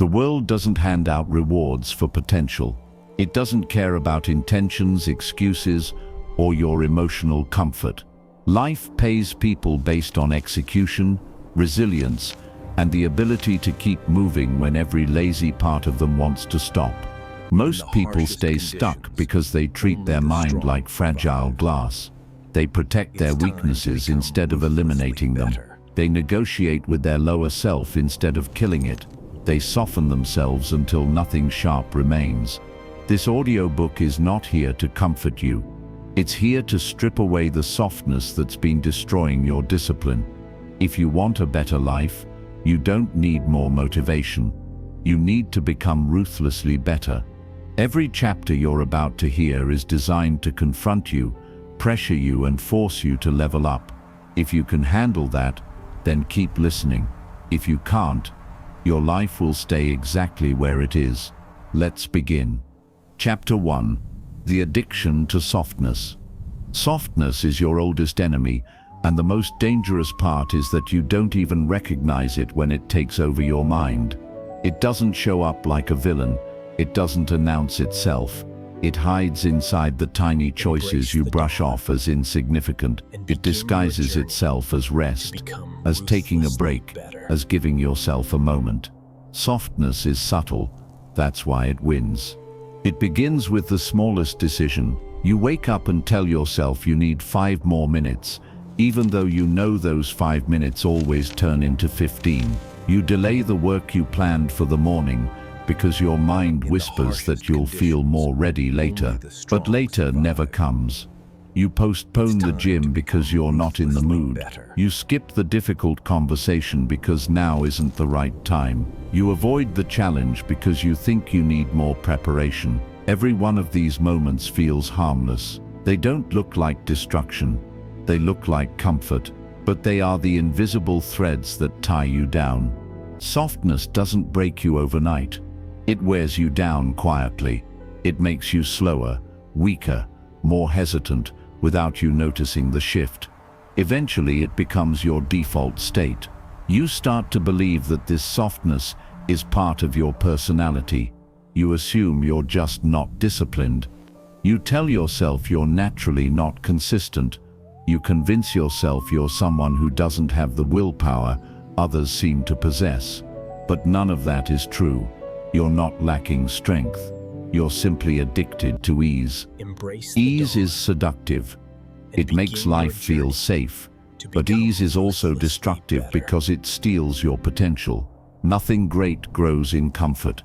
The world doesn't hand out rewards for potential. It doesn't care about intentions, excuses, or your emotional comfort. Life pays people based on execution, resilience, and the ability to keep moving when every lazy part of them wants to stop. Most people stay stuck because they treat their mind like fragile glass. They protect their weaknesses instead of eliminating them. They negotiate with their lower self instead of killing it. They soften themselves until nothing sharp remains. This audiobook is not here to comfort you. It's here to strip away the softness that's been destroying your discipline. If you want a better life, you don't need more motivation. You need to become ruthlessly better. Every chapter you're about to hear is designed to confront you, pressure you, and force you to level up. If you can handle that, then keep listening. If you can't, your life will stay exactly where it is. Let's begin. Chapter 1. The Addiction to Softness. Softness is your oldest enemy, and the most dangerous part is that you don't even recognize it when it takes over your mind. It doesn't show up like a villain. It doesn't announce itself. It hides inside the tiny choices you brush off as insignificant. It disguises itself as rest, as taking a break, as giving yourself a moment. Softness is subtle. That's why it wins. It begins with the smallest decision. You wake up and tell yourself you need 5 more minutes, even though you know those 5 minutes always turn into 15. You delay the work you planned for the morning because your mind whispers that you'll feel more ready later, but later never comes. You postpone the gym because you're not in the mood. You skip the difficult conversation because now isn't the right time. You avoid the challenge because you think you need more preparation. Every one of these moments feels harmless. They don't look like destruction. They look like comfort, but they are the invisible threads that tie you down. Softness doesn't break you overnight. It wears you down quietly. It makes you slower, weaker, more hesitant, without you noticing the shift. Eventually it becomes your default state. You start to believe that this softness is part of your personality. You assume you're just not disciplined. You tell yourself you're naturally not consistent. You convince yourself you're someone who doesn't have the willpower others seem to possess. But none of that is true. You're not lacking strength. You're simply addicted to ease. Ease is seductive. It makes life feel safe. But ease is also destructive because it steals your potential. Nothing great grows in comfort.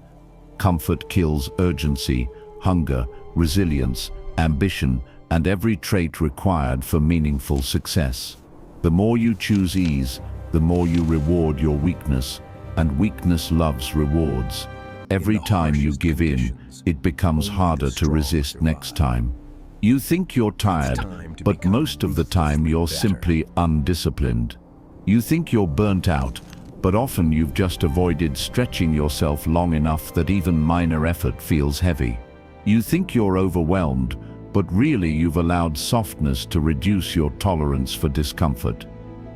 Comfort kills urgency, hunger, resilience, ambition, and every trait required for meaningful success. The more you choose ease, the more you reward your weakness, and weakness loves rewards. Every time you give in, it becomes harder to resist next time. You think you're tired, but most of the time you're simply undisciplined. You think you're burnt out, but often you've just avoided stretching yourself long enough that even minor effort feels heavy. You think you're overwhelmed, but really you've allowed softness to reduce your tolerance for discomfort.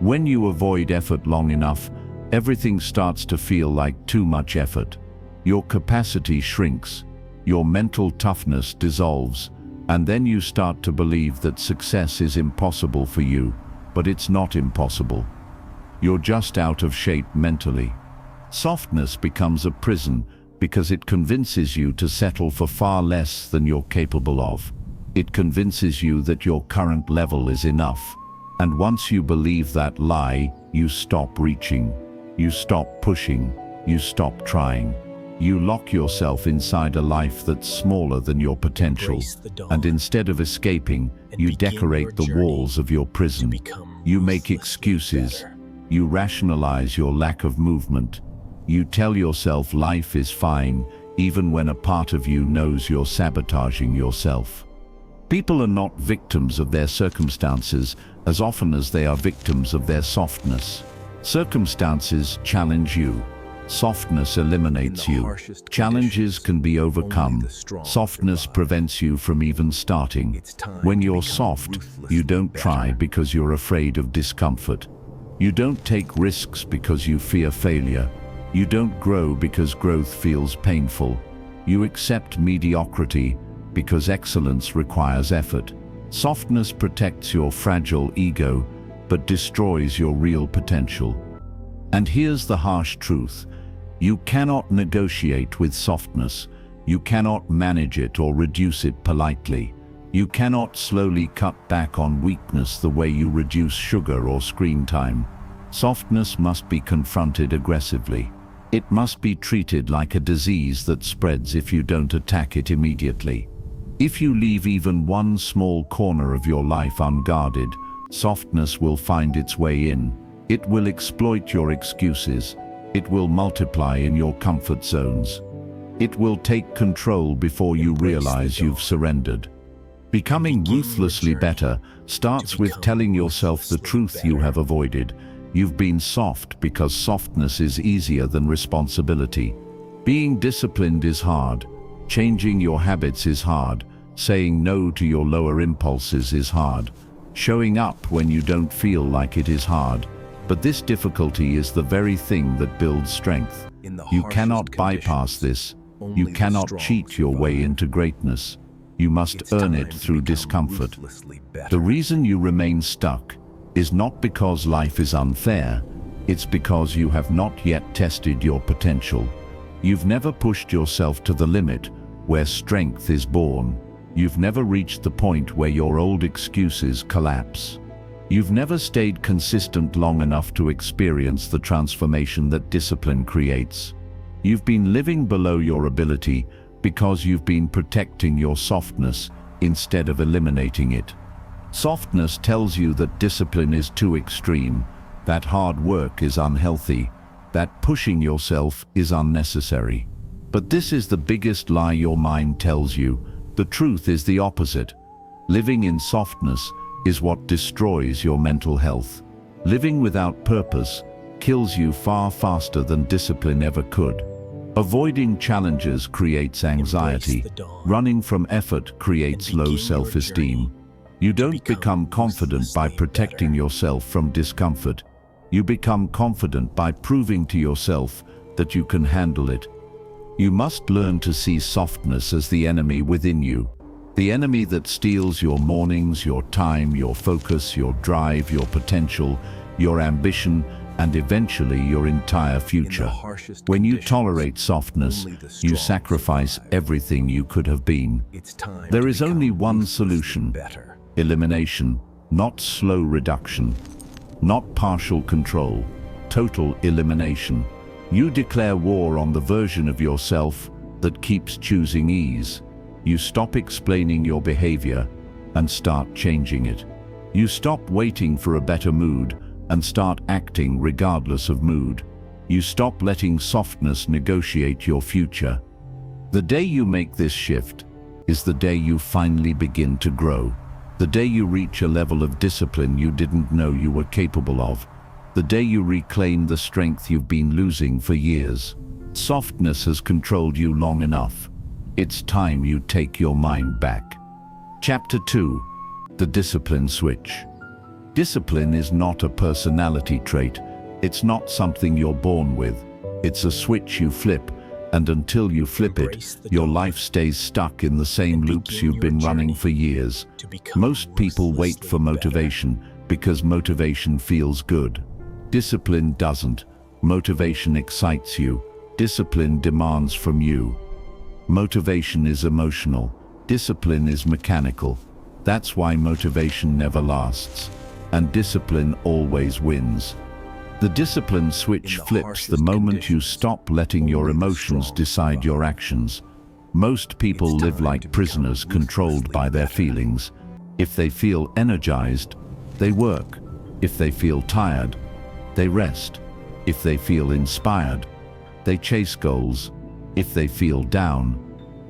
When you avoid effort long enough, everything starts to feel like too much effort. Your capacity shrinks, your mental toughness dissolves, and then you start to believe that success is impossible for you, but it's not impossible. You're just out of shape mentally. Softness becomes a prison because it convinces you to settle for far less than you're capable of. It convinces you that your current level is enough. And once you believe that lie, you stop reaching. You stop pushing. You stop trying. You lock yourself inside a life that's smaller than your potential, and instead of escaping, you decorate the walls of your prison. You make excuses. You rationalize your lack of movement. You tell yourself life is fine, even when a part of you knows you're sabotaging yourself. People are not victims of their circumstances as often as they are victims of their softness. Circumstances challenge you. Softness eliminates you. Challenges can be overcome. Softness prevents you from even starting. When you're soft, you don't try because you're afraid of discomfort. You don't take risks because you fear failure. You don't grow because growth feels painful. You accept mediocrity because excellence requires effort. Softness protects your fragile ego, but destroys your real potential. And here's the harsh truth. You cannot negotiate with softness. You cannot manage it or reduce it politely. You cannot slowly cut back on weakness the way you reduce sugar or screen time. Softness must be confronted aggressively. It must be treated like a disease that spreads if you don't attack it immediately. If you leave even one small corner of your life unguarded, softness will find its way in. It will exploit your excuses. It will multiply in your comfort zones. It will take control before you realize you've surrendered. Becoming ruthlessly better starts with telling yourself the truth you have avoided. You've been soft because softness is easier than responsibility. Being disciplined is hard. Changing your habits is hard. Saying no to your lower impulses is hard. Showing up when you don't feel like it is hard. But this difficulty is the very thing that builds strength. You cannot bypass this. You cannot cheat your way into greatness. You must earn it through discomfort. The reason you remain stuck is not because life is unfair. It's because you have not yet tested your potential. You've never pushed yourself to the limit where strength is born. You've never reached the point where your old excuses collapse. You've never stayed consistent long enough to experience the transformation that discipline creates. You've been living below your ability because you've been protecting your softness instead of eliminating it. Softness tells you that discipline is too extreme, that hard work is unhealthy, that pushing yourself is unnecessary. But this is the biggest lie your mind tells you. The truth is the opposite. Living in softness is what destroys your mental health. Living without purpose kills you far faster than discipline ever could. Avoiding challenges creates anxiety. Running from effort creates low self-esteem. You don't become confident by protecting yourself from discomfort. You become confident by proving to yourself that you can handle it. You must learn to see softness as the enemy within you. The enemy that steals your mornings, your time, your focus, your drive, your potential, your ambition, and eventually your entire future. When you tolerate softness, you sacrifice everything you could have been. There is only one solution: elimination, not slow reduction, not partial control, total elimination. You declare war on the version of yourself that keeps choosing ease. You stop explaining your behavior and start changing it. You stop waiting for a better mood and start acting regardless of mood. You stop letting softness negotiate your future. The day you make this shift is the day you finally begin to grow. The day you reach a level of discipline you didn't know you were capable of. The day you reclaim the strength you've been losing for years. Softness has controlled you long enough. It's time you take your mind back. Chapter 2. The Discipline Switch. Discipline is not a personality trait. It's not something you're born with. It's a switch you flip, and until you flip it, your life stays stuck in the same loops you've been running for years. Most people wait for motivation because motivation feels good. Discipline doesn't. Motivation excites you. Discipline demands from you. Motivation is emotional. Discipline is mechanical. That's why motivation never lasts, and discipline always wins. The discipline switch flips the moment you stop letting your emotions decide your actions. Most people live like prisoners controlled by their feelings. If they feel energized, they work. If they feel tired, they rest. If they feel inspired, they chase goals. If they feel down,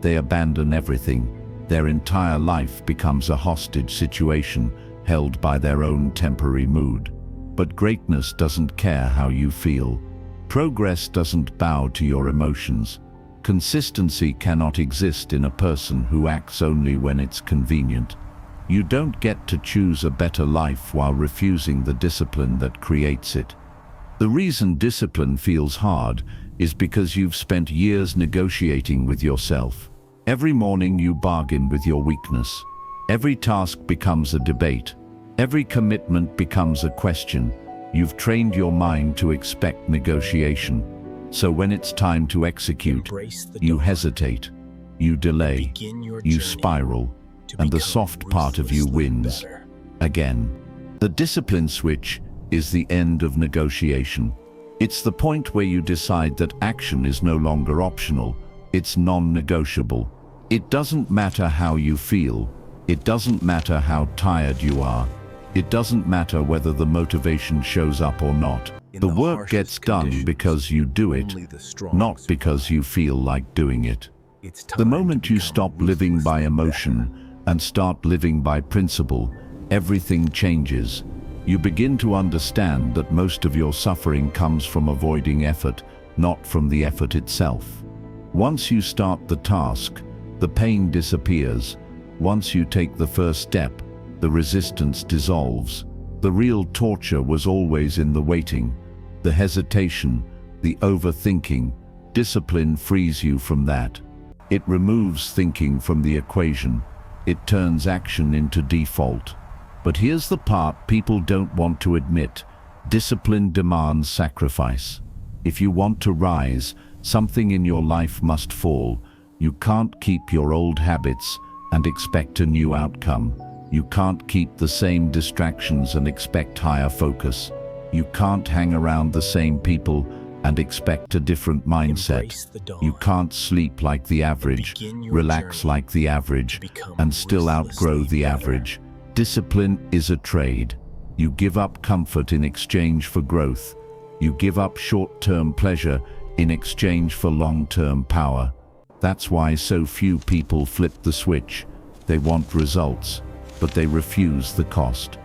they abandon everything. Their entire life becomes a hostage situation held by their own temporary mood. But greatness doesn't care how you feel. Progress doesn't bow to your emotions. Consistency cannot exist in a person who acts only when it's convenient. You don't get to choose a better life while refusing the discipline that creates it. The reason discipline feels hard is because you've spent years negotiating with yourself. Every morning you bargain with your weakness. Every task becomes a debate. Every commitment becomes a question. You've trained your mind to expect negotiation. So when it's time to execute, you hesitate, you delay, you spiral, and the soft part of you wins again. The discipline switch is the end of negotiation. It's the point where you decide that action is no longer optional, it's non-negotiable. It doesn't matter how you feel. It doesn't matter how tired you are. It doesn't matter whether the motivation shows up or not. The work gets done because you do it, not because you feel like doing it. The moment you stop living by emotion and start living by principle, everything changes. You begin to understand that most of your suffering comes from avoiding effort, not from the effort itself. Once you start the task, the pain disappears. Once you take the first step, the resistance dissolves. The real torture was always in the waiting, the hesitation, the overthinking. Discipline frees you from that. It removes thinking from the equation. It turns action into default. But here's the part people don't want to admit. Discipline demands sacrifice. If you want to rise, something in your life must fall. You can't keep your old habits and expect a new outcome. You can't keep the same distractions and expect higher focus. You can't hang around the same people and expect a different mindset. You can't sleep like the average, relax like the average, and still outgrow the average. Discipline is a trade. You give up comfort in exchange for growth. You give up short-term pleasure in exchange for long-term power. That's why so few people flip the switch. They want results, but they refuse the cost.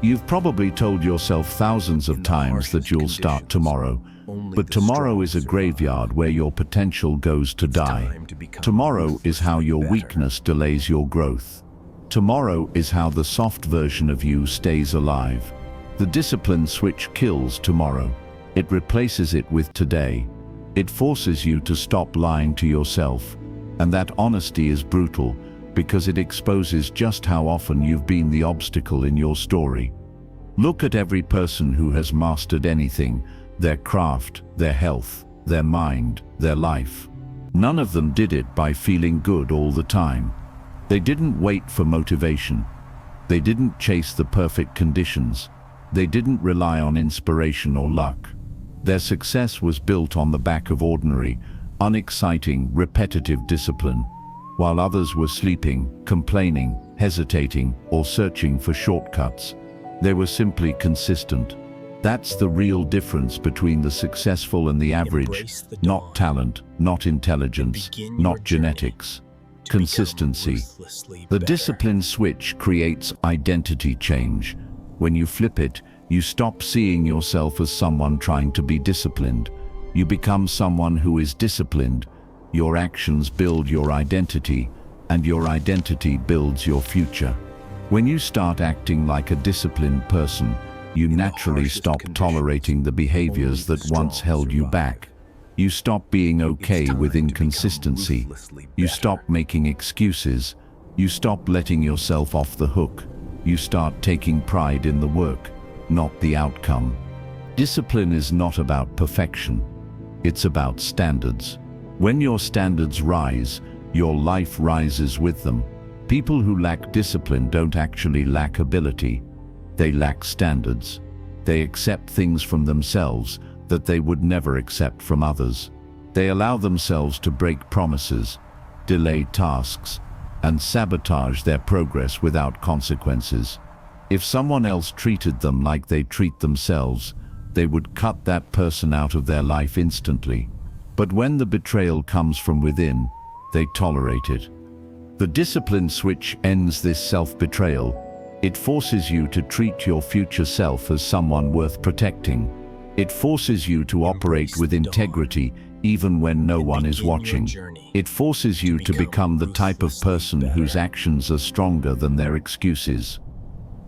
You've probably told yourself thousands of times that you'll start tomorrow, but tomorrow is a graveyard where your potential goes to die. Tomorrow is how your weakness delays your growth. Tomorrow is how the soft version of you stays alive. The discipline switch kills tomorrow. It replaces it with today. It forces you to stop lying to yourself, and that honesty is brutal because it exposes just how often you've been the obstacle in your story. Look at every person who has mastered anything, their craft, their health, their mind, their life. None of them did it by feeling good all the time. They didn't wait for motivation. They didn't chase the perfect conditions. They didn't rely on inspiration or luck. Their success was built on the back of ordinary, unexciting, repetitive discipline. While others were sleeping, complaining, hesitating, or searching for shortcuts, they were simply consistent. That's the real difference between the successful and the average. Not talent, not intelligence, not genetics. Consistency. The discipline switch creates identity change. When you flip it, you stop seeing yourself as someone trying to be disciplined. You become someone who is disciplined. Your actions build your identity, and your identity builds your future. When you start acting like a disciplined person, you naturally stop tolerating the behaviors that once held you back. You stop being okay with inconsistency. You stop making excuses. You stop letting yourself off the hook. You start taking pride in the work, not the outcome. Discipline is not about perfection. It's about standards. When your standards rise, your life rises with them. People who lack discipline don't actually lack ability. They lack standards. They accept things from themselves that they would never accept from others. They allow themselves to break promises, delay tasks, and sabotage their progress without consequences. If someone else treated them like they treat themselves, they would cut that person out of their life instantly. But when the betrayal comes from within, they tolerate it. The discipline switch ends this self-betrayal. It forces you to treat your future self as someone worth protecting. It forces you to operate with integrity even when no one is watching. It forces you to become the type of person whose actions are stronger than their excuses.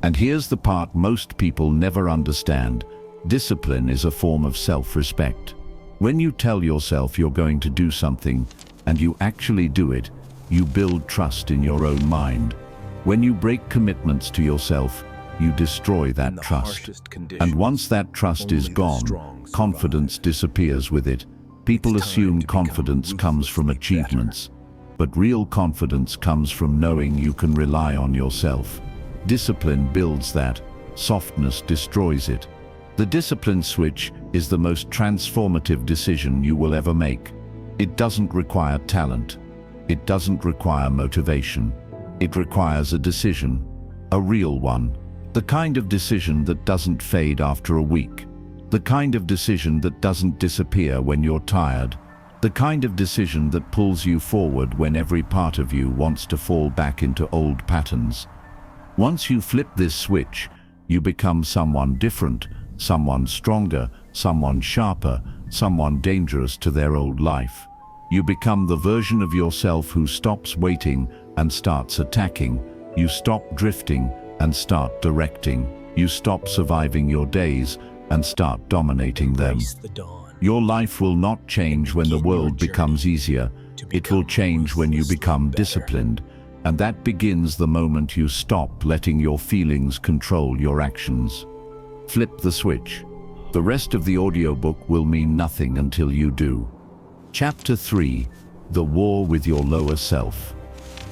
And here's the part most people never understand. Discipline is a form of self-respect. When you tell yourself you're going to do something and you actually do it, you build trust in your own mind. When you break commitments to yourself, you destroy that trust. And once that trust is gone, confidence disappears with it. People assume confidence comes from achievements, but real confidence comes from knowing you can rely on yourself. Discipline builds that. Softness destroys it. The discipline switch is the most transformative decision you will ever make. It doesn't require talent. It doesn't require motivation. It requires a decision, a real one. The kind of decision that doesn't fade after a week. The kind of decision that doesn't disappear when you're tired. The kind of decision that pulls you forward when every part of you wants to fall back into old patterns. Once you flip this switch, you become someone different, someone stronger, someone sharper, someone dangerous to their old life. You become the version of yourself who stops waiting and starts attacking. You stop drifting and start directing. You stop surviving your days and start dominating them. Your life will not change when the world becomes easier. It will change when you become disciplined. And that begins the moment you stop letting your feelings control your actions. Flip the switch. The rest of the audiobook will mean nothing until you do. Chapter 3: The War with Your Lower Self.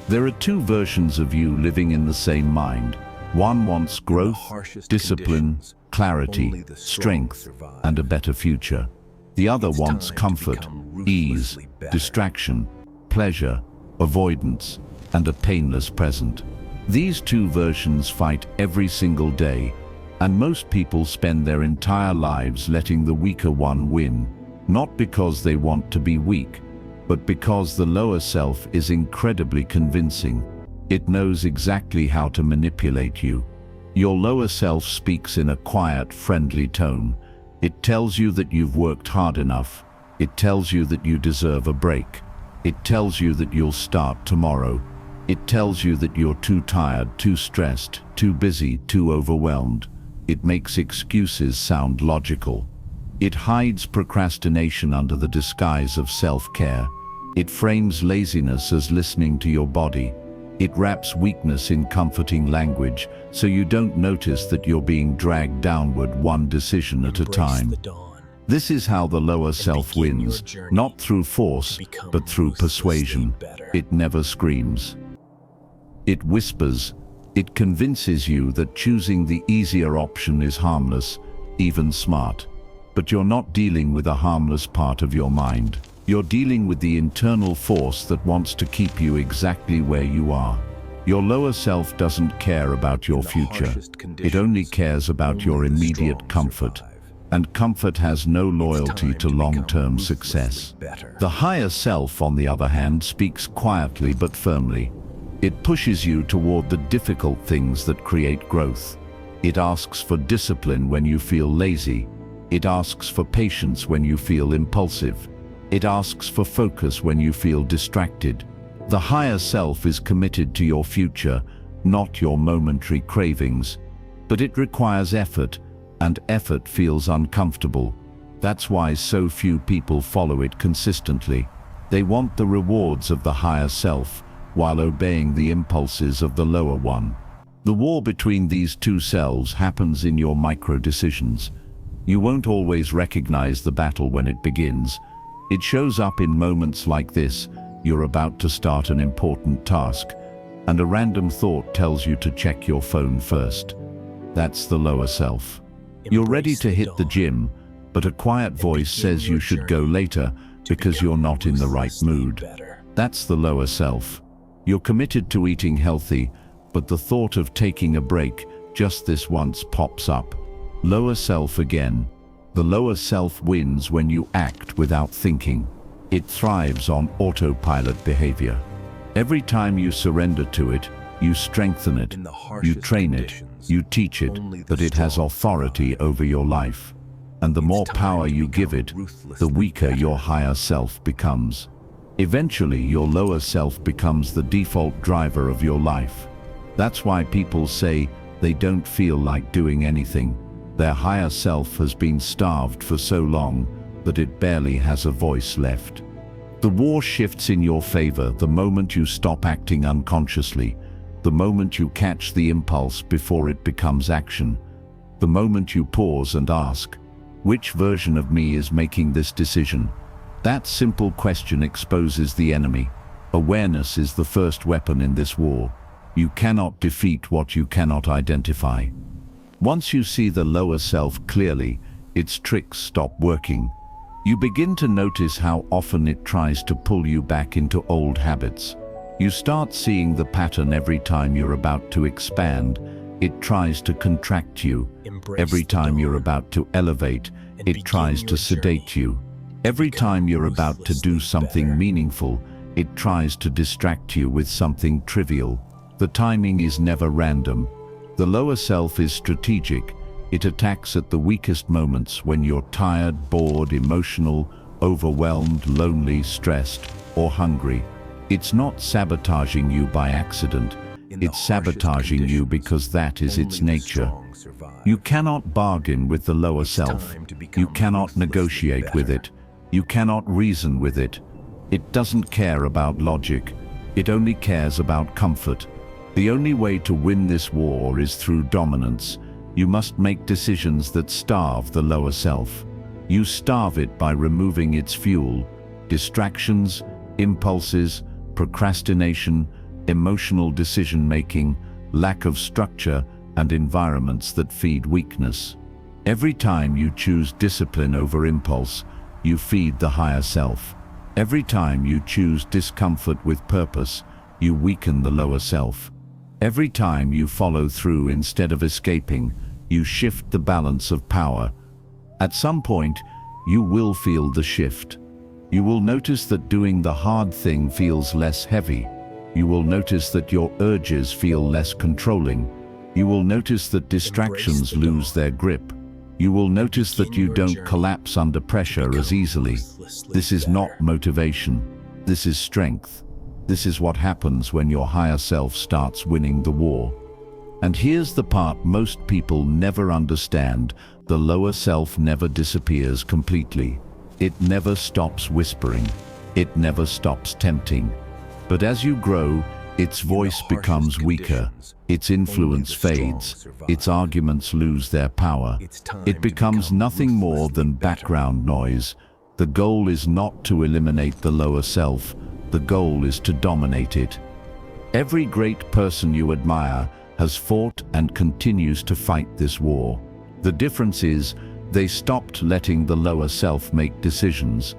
There are two versions of you living in the same mind. One wants growth, discipline, clarity, strength, and a better future. The other wants comfort, ease, distraction, pleasure, avoidance, and a painless present. These two versions fight every single day, and most people spend their entire lives letting the weaker one win, not because they want to be weak, but because the lower self is incredibly convincing. It knows exactly how to manipulate you. Your lower self speaks in a quiet, friendly tone. It tells you that you've worked hard enough. It tells you that you deserve a break. It tells you that you'll start tomorrow. It tells you that you're too tired, too stressed, too busy, too overwhelmed. It makes excuses sound logical. It hides procrastination under the disguise of self-care. It frames laziness as listening to your body. It wraps weakness in comforting language, so you don't notice that you're being dragged downward one decision at a time. This is how the lower self wins, not through force, but through persuasion. It never screams. It whispers. It convinces you that choosing the easier option is harmless, even smart. But you're not dealing with a harmless part of your mind. You're dealing with the internal force that wants to keep you exactly where you are. Your lower self doesn't care about your future. It only cares about your immediate comfort. And comfort has no loyalty to long-term success. The higher self, on the other hand, speaks quietly but firmly. It pushes you toward the difficult things that create growth. It asks for discipline when you feel lazy. It asks for patience when you feel impulsive. It asks for focus when you feel distracted. The higher self is committed to your future, not your momentary cravings. But it requires effort, and effort feels uncomfortable. That's why so few people follow it consistently. They want the rewards of the higher self, while obeying the impulses of the lower one. The war between these two selves happens in your micro-decisions. You won't always recognize the battle when it begins. It shows up in moments like this. You're about to start an important task, and a random thought tells you to check your phone first. That's the lower self. You're ready to hit the gym, but a quiet voice says you should go later because you're not in the right mood. That's the lower self. You're committed to eating healthy, but the thought of taking a break just this once pops up. Lower self again. The lower self wins when you act without thinking. It thrives on autopilot behavior. Every time you surrender to it, you strengthen it, you train it, you teach it that it has authority over your life. And the more power you give it, the weaker your higher self becomes. Eventually, your lower self becomes the default driver of your life. That's why people say they don't feel like doing anything. Their higher self has been starved for so long that it barely has a voice left. The war shifts in your favor the moment you stop acting unconsciously, the moment you catch the impulse before it becomes action, the moment you pause and ask, which version of me is making this decision? That simple question exposes the enemy. Awareness is the first weapon in this war. You cannot defeat what you cannot identify. Once you see the lower self clearly, its tricks stop working. You begin to notice how often it tries to pull you back into old habits. You start seeing the pattern every time you're about to expand. It tries to contract you. Every time you're about to elevate, it tries to sedate you. Every time you're about to do something meaningful, it tries to distract you with something trivial. The timing is never random. The lower self is strategic. It attacks at the weakest moments when you're tired, bored, emotional, overwhelmed, lonely, stressed, or hungry. It's not sabotaging you by accident. It's sabotaging you because that is its nature. You cannot bargain with the lower self. You cannot negotiate with it. You cannot reason with it. It doesn't care about logic. It only cares about comfort. The only way to win this war is through dominance. You must make decisions that starve the lower self. You starve it by removing its fuel, distractions, impulses, procrastination, emotional decision-making, lack of structure, and environments that feed weakness. Every time you choose discipline over impulse, you feed the higher self. Every time you choose discomfort with purpose, you weaken the lower self. Every time you follow through instead of escaping, you shift the balance of power. At some point, you will feel the shift. You will notice that doing the hard thing feels less heavy. You will notice that your urges feel less controlling. You will notice that distractions lose their grip. You will notice that you don't collapse under pressure as easily. This is not motivation. This is strength. This is what happens when your higher self starts winning the war. And here's the part most people never understand. The lower self never disappears completely. It never stops whispering. It never stops tempting. But as you grow, its voice becomes weaker. Its influence fades. Its arguments lose their power. It becomes nothing more than background noise. The goal is not to eliminate the lower self. The goal is to dominate it. Every great person you admire has fought and continues to fight this war. The difference is, they stopped letting the lower self make decisions.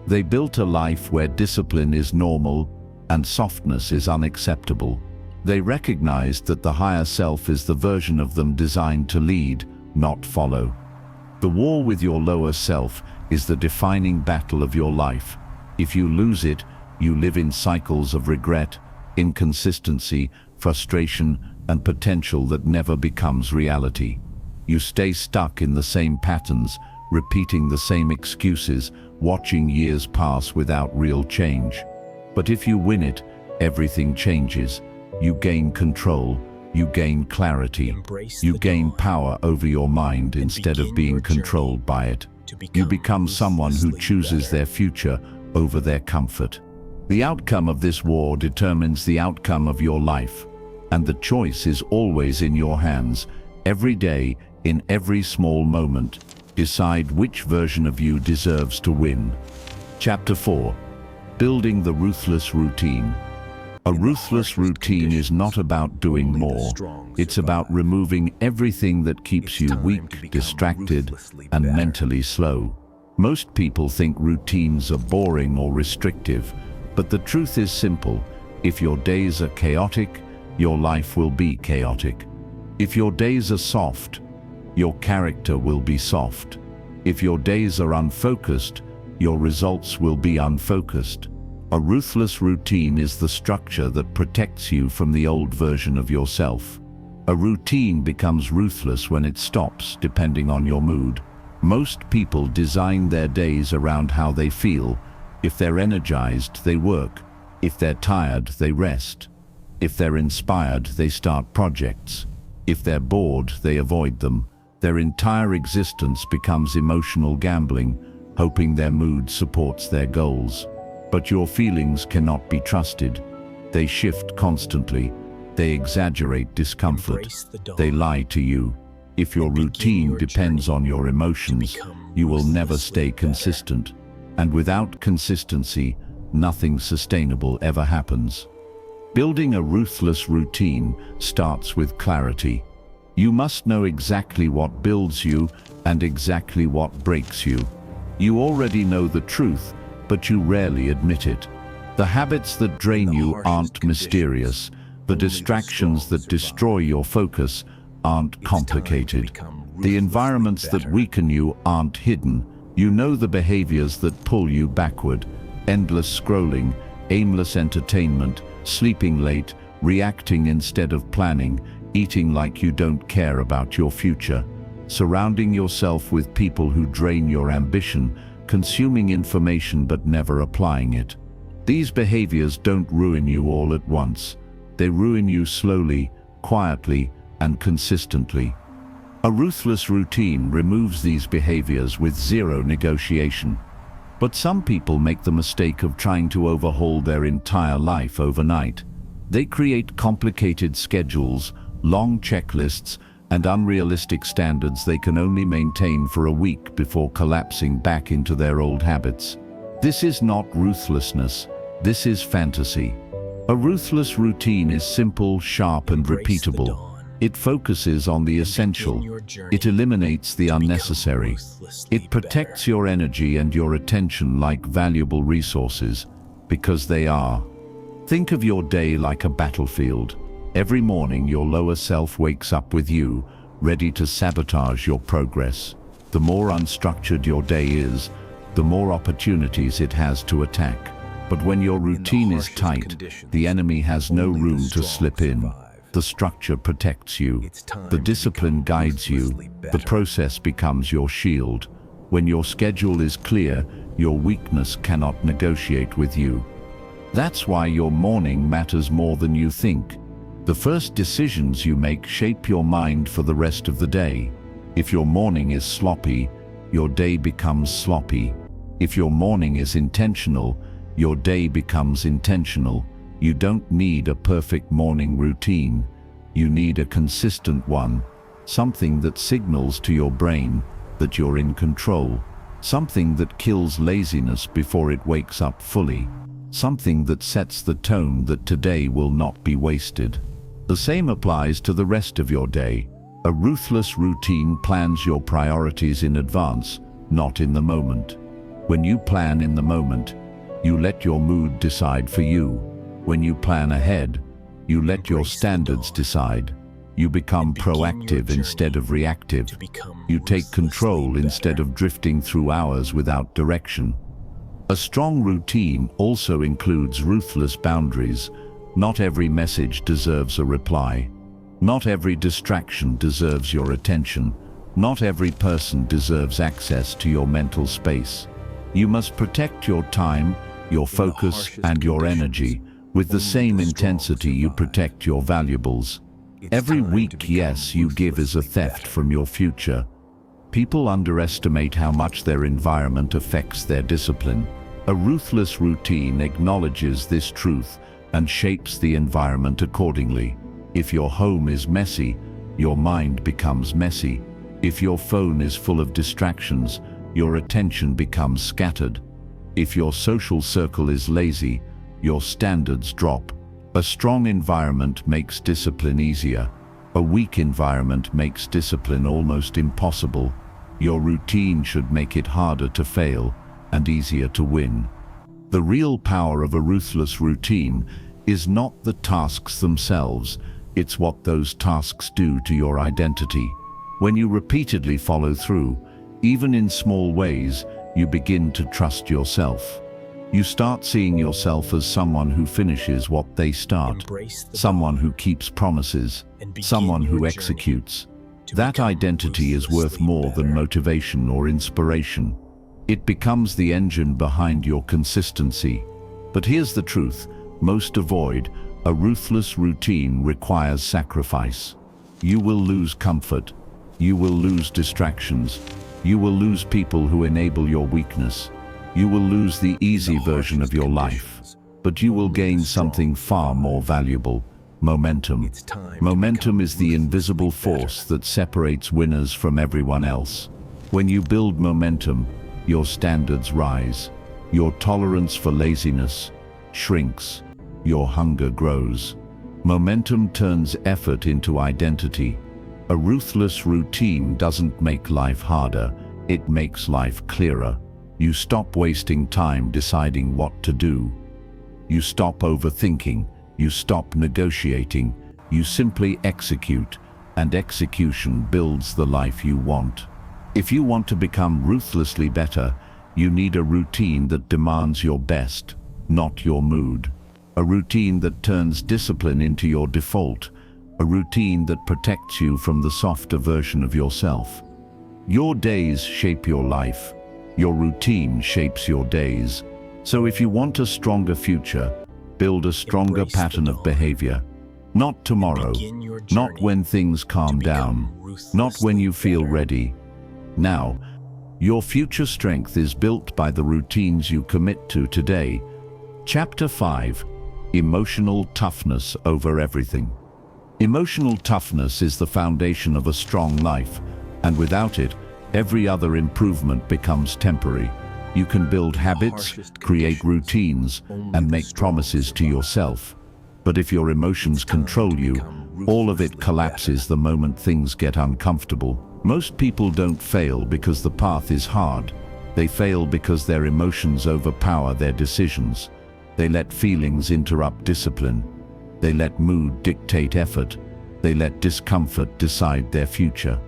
They built a life where discipline is normal and softness is unacceptable. They recognized that the higher self is the version of them designed to lead, not follow. The war with your lower self is the defining battle of your life. If you lose it, you live in cycles of regret, inconsistency, frustration, and potential that never becomes reality. You stay stuck in the same patterns, repeating the same excuses, watching years pass without real change. But if you win it, everything changes. You gain control, you gain clarity, you gain power over your mind instead of being controlled by it. You become someone who chooses their future over their comfort. The outcome of this war determines the outcome of your life, and the choice is always in your hands. Every day, in every small moment, decide which version of you deserves to win. Chapter 4. Building the ruthless routine. A ruthless routine is not about doing more. It's about removing everything that keeps you weak, distracted, and mentally slow. Most people think routines are boring or restrictive, but the truth is simple. If your days are chaotic, your life will be chaotic. If your days are soft, your character will be soft. If your days are unfocused, your results will be unfocused. A ruthless routine is the structure that protects you from the old version of yourself. A routine becomes ruthless when it stops, depending on your mood. Most people design their days around how they feel. If they're energized, they work. If they're tired, they rest. If they're inspired, they start projects. If they're bored, they avoid them. Their entire existence becomes emotional gambling. hoping their mood supports their goals. But your feelings cannot be trusted. They shift constantly. They exaggerate discomfort. They lie to you. If your routine depends on your emotions, you will never stay consistent. And without consistency, nothing sustainable ever happens. Building a ruthless routine starts with clarity. You must know exactly what builds you and exactly what breaks you. You already know the truth, but you rarely admit it. The habits that drain you aren't mysterious. The distractions that destroy your focus aren't complicated. The environments that weaken you aren't hidden. You know the behaviors that pull you backward. Endless scrolling, aimless entertainment, sleeping late, reacting instead of planning, eating like you don't care about your future, surrounding yourself with people who drain your ambition, consuming information but never applying it. These behaviors don't ruin you all at once. They ruin you slowly, quietly, and consistently. A ruthless routine removes these behaviors with zero negotiation. But some people make the mistake of trying to overhaul their entire life overnight. They create complicated schedules, long checklists, and unrealistic standards they can only maintain for a week before collapsing back into their old habits. This is not ruthlessness. This is fantasy. A ruthless routine is simple, sharp, and repeatable. It focuses on the essential. It eliminates the unnecessary. It protects your energy and your attention like valuable resources, because they are. Think of your day like a battlefield. Every morning your lower self wakes up with you, ready to sabotage your progress. The more unstructured your day is, the more opportunities it has to attack. But when your routine is tight, the enemy has no room to slip in. The structure protects you. The discipline guides you. The process becomes your shield. When your schedule is clear, your weakness cannot negotiate with you. That's why your morning matters more than you think. The first decisions you make shape your mind for the rest of the day. If your morning is sloppy, your day becomes sloppy. If your morning is intentional, your day becomes intentional. You don't need a perfect morning routine. You need a consistent one, something that signals to your brain that you're in control, something that kills laziness before it wakes up fully, something that sets the tone that today will not be wasted. The same applies to the rest of your day. A ruthless routine plans your priorities in advance, not in the moment. When you plan in the moment, you let your mood decide for you. When you plan ahead, you let your standards decide. You become proactive instead of reactive. You take control instead of drifting through hours without direction. A strong routine also includes ruthless boundaries. Not every message deserves a reply. Not every distraction deserves your attention. Not every person deserves access to your mental space. You must protect your time, your focus, and your energy with the same intensity you protect your valuables. Every weak yes you give is a theft from your future. People underestimate how much their environment affects their discipline. A ruthless routine acknowledges this truth and shapes the environment accordingly. If your home is messy, your mind becomes messy. If your phone is full of distractions, your attention becomes scattered. If your social circle is lazy, your standards drop. A strong environment makes discipline easier. A weak environment makes discipline almost impossible. Your routine should make it harder to fail and easier to win. The real power of a ruthless routine is not the tasks themselves, it's what those tasks do to your identity. When you repeatedly follow through, even in small ways, you begin to trust yourself. You start seeing yourself as someone who finishes what they start, someone who keeps promises, someone who executes. That identity is worth more than motivation or inspiration. It becomes the engine behind your consistency. But here's the truth, most avoid: a ruthless routine requires sacrifice. You will lose comfort. You will lose distractions. You will lose people who enable your weakness. You will lose the easy version of your life. But you will gain something far more valuable: momentum. Momentum is the invisible force that separates winners from everyone else. When you build momentum, your standards rise. Your tolerance for laziness shrinks. Your hunger grows. Momentum turns effort into identity. A ruthless routine doesn't make life harder, it makes life clearer. You stop wasting time deciding what to do. You stop overthinking. You stop negotiating. You simply execute, and execution builds the life you want. If you want to become ruthlessly better, you need a routine that demands your best, not your mood. A routine that turns discipline into your default. A routine that protects you from the softer version of yourself. Your days shape your life. Your routine shapes your days. So if you want a stronger future, build a stronger pattern of behavior. Not tomorrow, not when things calm down, not when you feel ready. Now, your future strength is built by the routines you commit to today. Chapter 5. Emotional toughness over everything. Emotional toughness is the foundation of a strong life, and without it, every other improvement becomes temporary. You can build habits, create routines, and make promises to yourself. But if your emotions control you, all of it collapses the moment things get uncomfortable. Most people don't fail because the path is hard. They fail because their emotions overpower their decisions. They let feelings interrupt discipline. They let mood dictate effort. They let discomfort decide their future.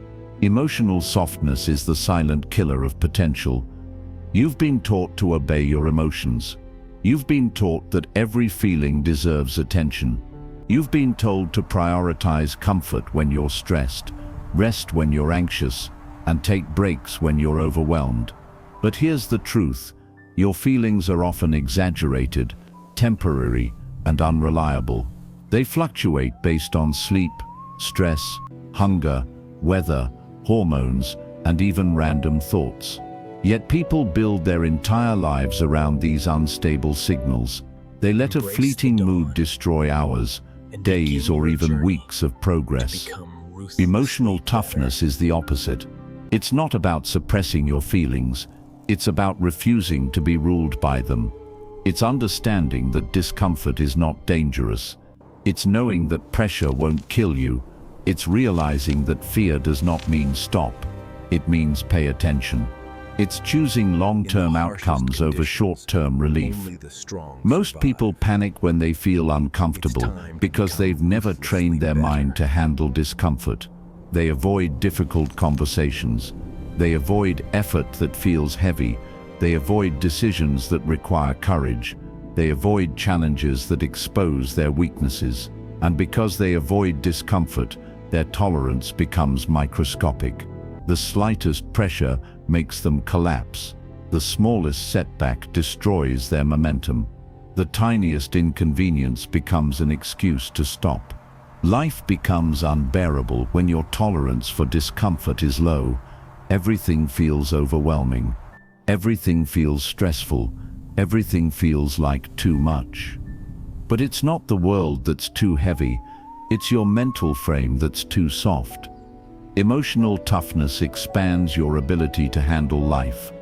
Emotional softness is the silent killer of potential. You've been taught to obey your emotions. You've been taught that every feeling deserves attention. You've been told to prioritize comfort when you're stressed, rest when you're anxious, and take breaks when you're overwhelmed. But here's the truth: your feelings are often exaggerated, temporary, and unreliable. They fluctuate based on sleep, stress, hunger, weather, hormones, and even random thoughts. Yet people build their entire lives around these unstable signals. They let a fleeting mood destroy hours, days, or even weeks of progress. Emotional toughness is the opposite. It's not about suppressing your feelings. It's about refusing to be ruled by them. It's understanding that discomfort is not dangerous. It's knowing that pressure won't kill you. It's realizing that fear does not mean stop. It means pay attention. It's choosing long-term outcomes over short-term relief. Most people panic when they feel uncomfortable because they've never trained their mind to handle discomfort. They avoid difficult conversations. They avoid effort that feels heavy. They avoid decisions that require courage. They avoid challenges that expose their weaknesses. And because they avoid discomfort, their tolerance becomes microscopic. The slightest pressure makes them collapse. The smallest setback destroys their momentum. The tiniest inconvenience becomes an excuse to stop. Life becomes unbearable when your tolerance for discomfort is low. Everything feels overwhelming. Everything feels stressful. Everything feels like too much. But it's not the world that's too heavy. It's your mental frame that's too soft. Emotional toughness expands your ability to handle life.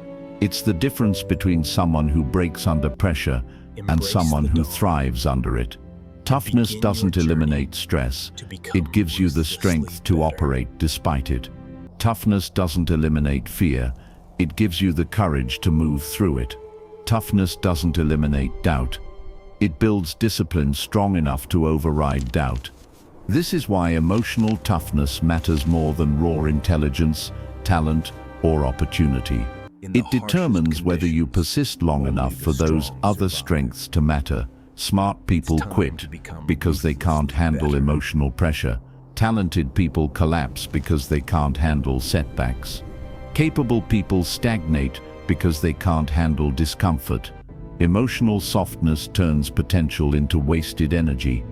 It's the difference between someone who breaks under pressure and someone who thrives under it. Toughness doesn't eliminate stress. It gives you the strength to operate despite it. Toughness doesn't eliminate fear. It gives you the courage to move through it. Toughness doesn't eliminate doubt. It builds discipline strong enough to override doubt. This is why emotional toughness matters more than raw intelligence, talent, or opportunity. It determines whether you persist long enough for those other strengths to matter. Smart people quit because they can't handle emotional pressure. Talented people collapse because they can't handle setbacks. Capable people stagnate because they can't handle discomfort. Emotional softness turns potential into wasted energy.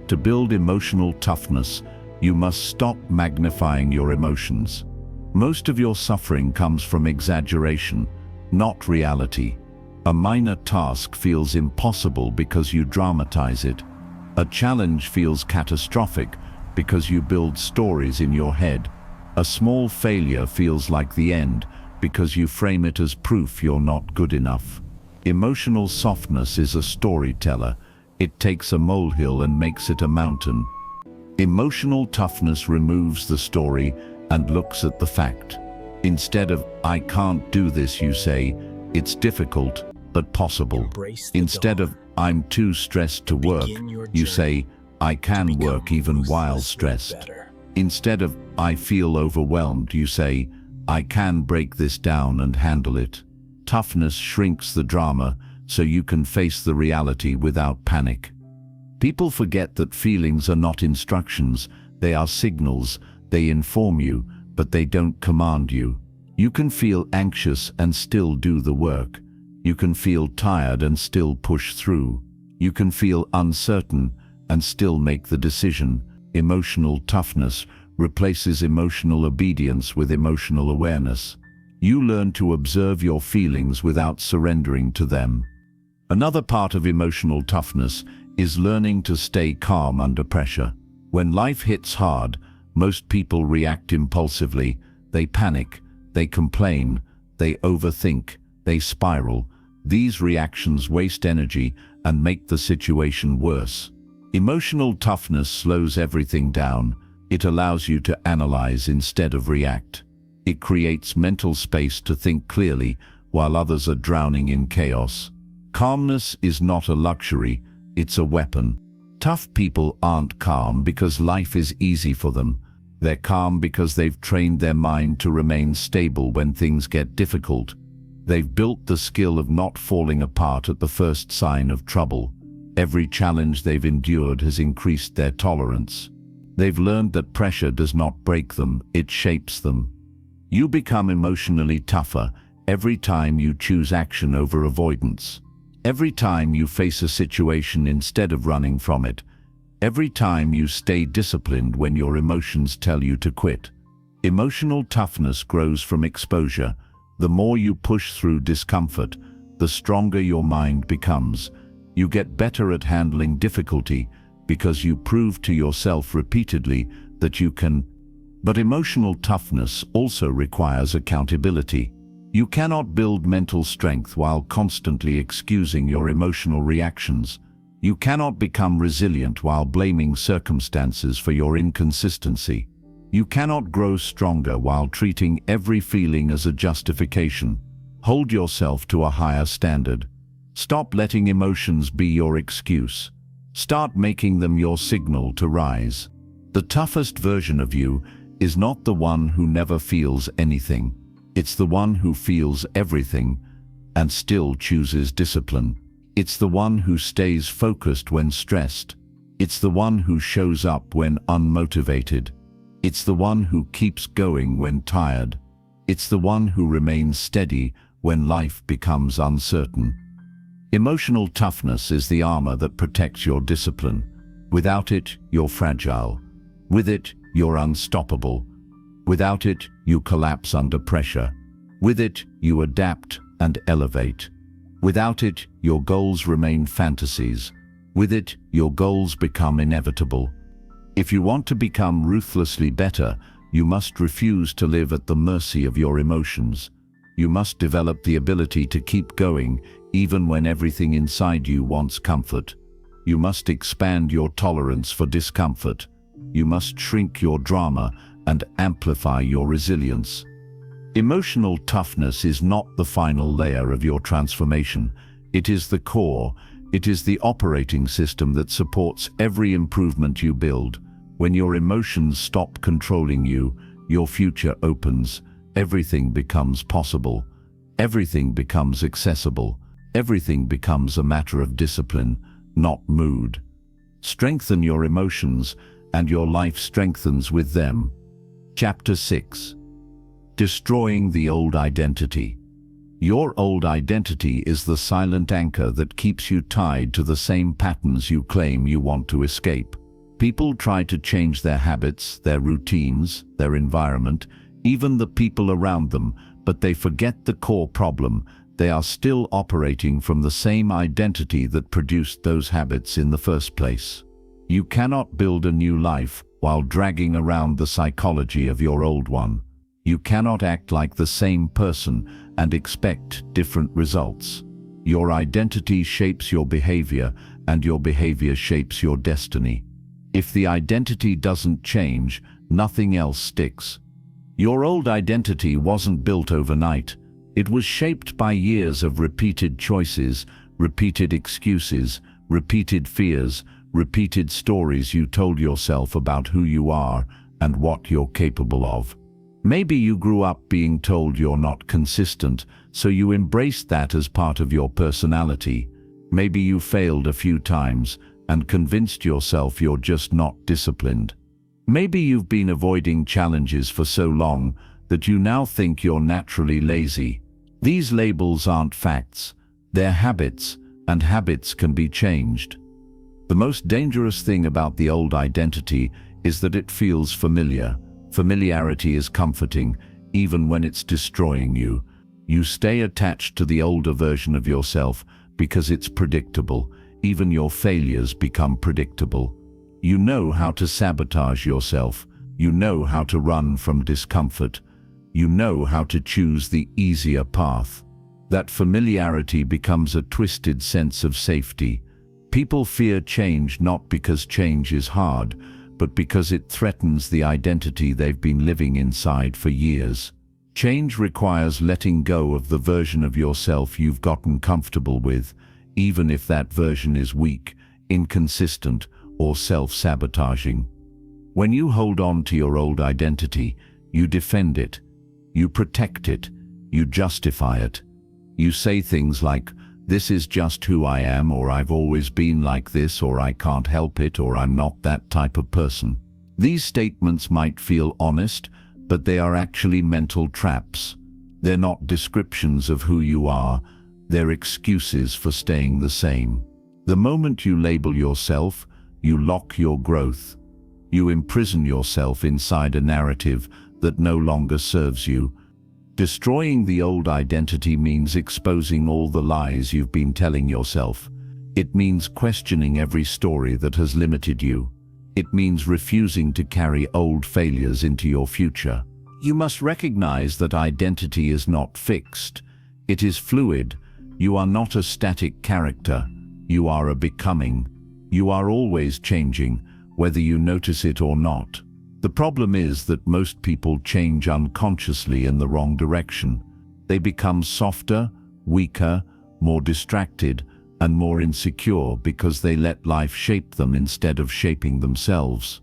To build emotional toughness, you must stop magnifying your emotions. Most of your suffering comes from exaggeration, not reality. A minor task feels impossible because you dramatize it. A challenge feels catastrophic because you build stories in your head. A small failure feels like the end because you frame it as proof you're not good enough. Emotional softness is a storyteller. It takes a molehill and makes it a mountain. Emotional toughness removes the story and looks at the fact. Instead of, "I can't do this," you say, "It's difficult, but possible." Instead of, "I'm too stressed to work," you say, "I can work even while stressed." Instead of, "I feel overwhelmed," you say, "I can break this down and handle it." Toughness shrinks the drama so you can face the reality without panic. People forget that feelings are not instructions, they are signals. They inform you, but they don't command you. You can feel anxious and still do the work. You can feel tired and still push through. You can feel uncertain and still make the decision. Emotional toughness replaces emotional obedience with emotional awareness. You learn to observe your feelings without surrendering to them. Another part of emotional toughness is learning to stay calm under pressure. When life hits hard, most people react impulsively. They panic, they complain, they overthink, they spiral. These reactions waste energy and make the situation worse. Emotional toughness slows everything down. It allows you to analyze instead of react. It creates mental space to think clearly while others are drowning in chaos. Calmness is not a luxury, it's a weapon. Tough people aren't calm because life is easy for them. They're calm because they've trained their mind to remain stable when things get difficult. They've built the skill of not falling apart at the first sign of trouble. Every challenge they've endured has increased their tolerance. They've learned that pressure does not break them, it shapes them. You become emotionally tougher every time you choose action over avoidance. Every time you face a situation instead of running from it. Every time you stay disciplined when your emotions tell you to quit. Emotional toughness grows from exposure. The more you push through discomfort, the stronger your mind becomes. You get better at handling difficulty because you prove to yourself repeatedly that you can. But emotional toughness also requires accountability. You cannot build mental strength while constantly excusing your emotional reactions. You cannot become resilient while blaming circumstances for your inconsistency. You cannot grow stronger while treating every feeling as a justification. Hold yourself to a higher standard. Stop letting emotions be your excuse. Start making them your signal to rise. The toughest version of you is not the one who never feels anything. It's the one who feels everything and still chooses discipline. It's the one who stays focused when stressed. It's the one who shows up when unmotivated. It's the one who keeps going when tired. It's the one who remains steady when life becomes uncertain. Emotional toughness is the armor that protects your discipline. Without it, you're fragile. With it, you're unstoppable. Without it, you collapse under pressure. With it, you adapt and elevate. Without it, your goals remain fantasies. With it, your goals become inevitable. If you want to become ruthlessly better, you must refuse to live at the mercy of your emotions. You must develop the ability to keep going even when everything inside you wants comfort. You must expand your tolerance for discomfort. You must shrink your drama and amplify your resilience. Emotional toughness is not the final layer of your transformation. It is the core. It is the operating system that supports every improvement you build. When your emotions stop controlling you, your future opens. Everything becomes possible. Everything becomes accessible. Everything becomes a matter of discipline, not mood. Strengthen your emotions, and your life strengthens with them. Chapter 6. Destroying the old identity. Your old identity is the silent anchor that keeps you tied to the same patterns you claim you want to escape. People try to change their habits, their routines, their environment, even the people around them, but they forget the core problem. They are still operating from the same identity that produced those habits in the first place. You cannot build a new life while dragging around the psychology of your old one. You cannot act like the same person and expect different results. Your identity shapes your behavior, and your behavior shapes your destiny. If the identity doesn't change, nothing else sticks. Your old identity wasn't built overnight. It was shaped by years of repeated choices, repeated excuses, repeated fears, repeated stories you told yourself about who you are and what you're capable of. Maybe you grew up being told you're not consistent, so you embraced that as part of your personality. Maybe you failed a few times and convinced yourself you're just not disciplined. Maybe you've been avoiding challenges for so long that you now think you're naturally lazy. These labels aren't facts, they're habits, and habits can be changed. The most dangerous thing about the old identity is that it feels familiar. Familiarity is comforting, even when it's destroying you. You stay attached to the older version of yourself because it's predictable. Even your failures become predictable. You know how to sabotage yourself. You know how to run from discomfort. You know how to choose the easier path. That familiarity becomes a twisted sense of safety. People fear change not because change is hard, but because it threatens the identity they've been living inside for years. Change requires letting go of the version of yourself you've gotten comfortable with, even if that version is weak, inconsistent, or self-sabotaging. When you hold on to your old identity, you defend it, you protect it, you justify it. You say things like, "This is just who I am," or "I've always been like this," or "I can't help it," or "I'm not that type of person." These statements might feel honest, but they are actually mental traps. They're not descriptions of who you are, they're excuses for staying the same. The moment you label yourself, you lock your growth. You imprison yourself inside a narrative that no longer serves you. Destroying the old identity means exposing all the lies you've been telling yourself. It means questioning every story that has limited you. It means refusing to carry old failures into your future. You must recognize that identity is not fixed. It is fluid. You are not a static character. You are a becoming. You are always changing, whether you notice it or not. The problem is that most people change unconsciously in the wrong direction. They become softer, weaker, more distracted, and more insecure because they let life shape them instead of shaping themselves.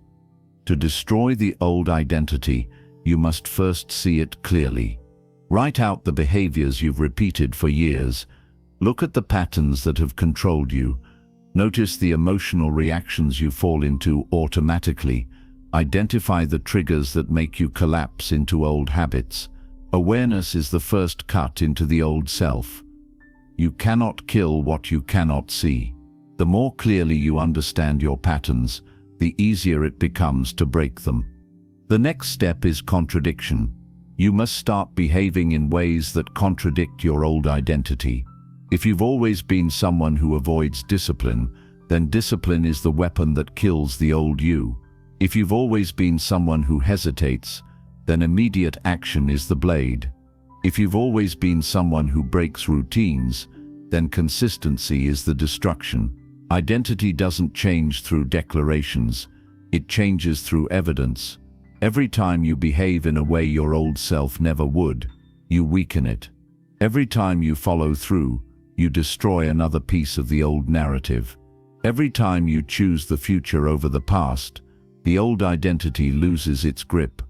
To destroy the old identity, you must first see it clearly. Write out the behaviors you've repeated for years. Look at the patterns that have controlled you. Notice the emotional reactions you fall into automatically. Identify the triggers that make you collapse into old habits. Awareness is the first cut into the old self. You cannot kill what you cannot see. The more clearly you understand your patterns, the easier it becomes to break them. The next step is contradiction. You must start behaving in ways that contradict your old identity. If you've always been someone who avoids discipline, then discipline is the weapon that kills the old you. If you've always been someone who hesitates, then immediate action is the blade. If you've always been someone who breaks routines, then consistency is the destruction. Identity doesn't change through declarations, it changes through evidence. Every time you behave in a way your old self never would, you weaken it. Every time you follow through, you destroy another piece of the old narrative. Every time you choose the future over the past, the old identity loses its grip.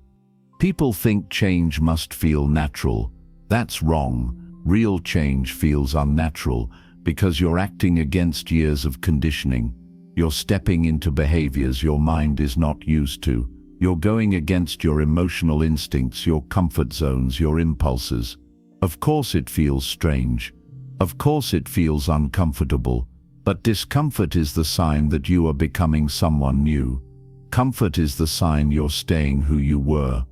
People think change must feel natural. That's wrong. Real change feels unnatural because you're acting against years of conditioning. You're stepping into behaviors your mind is not used to. You're going against your emotional instincts, your comfort zones, your impulses. Of course it feels strange. Of course it feels uncomfortable. But discomfort is the sign that you are becoming someone new. Comfort is the sign you're staying who you were.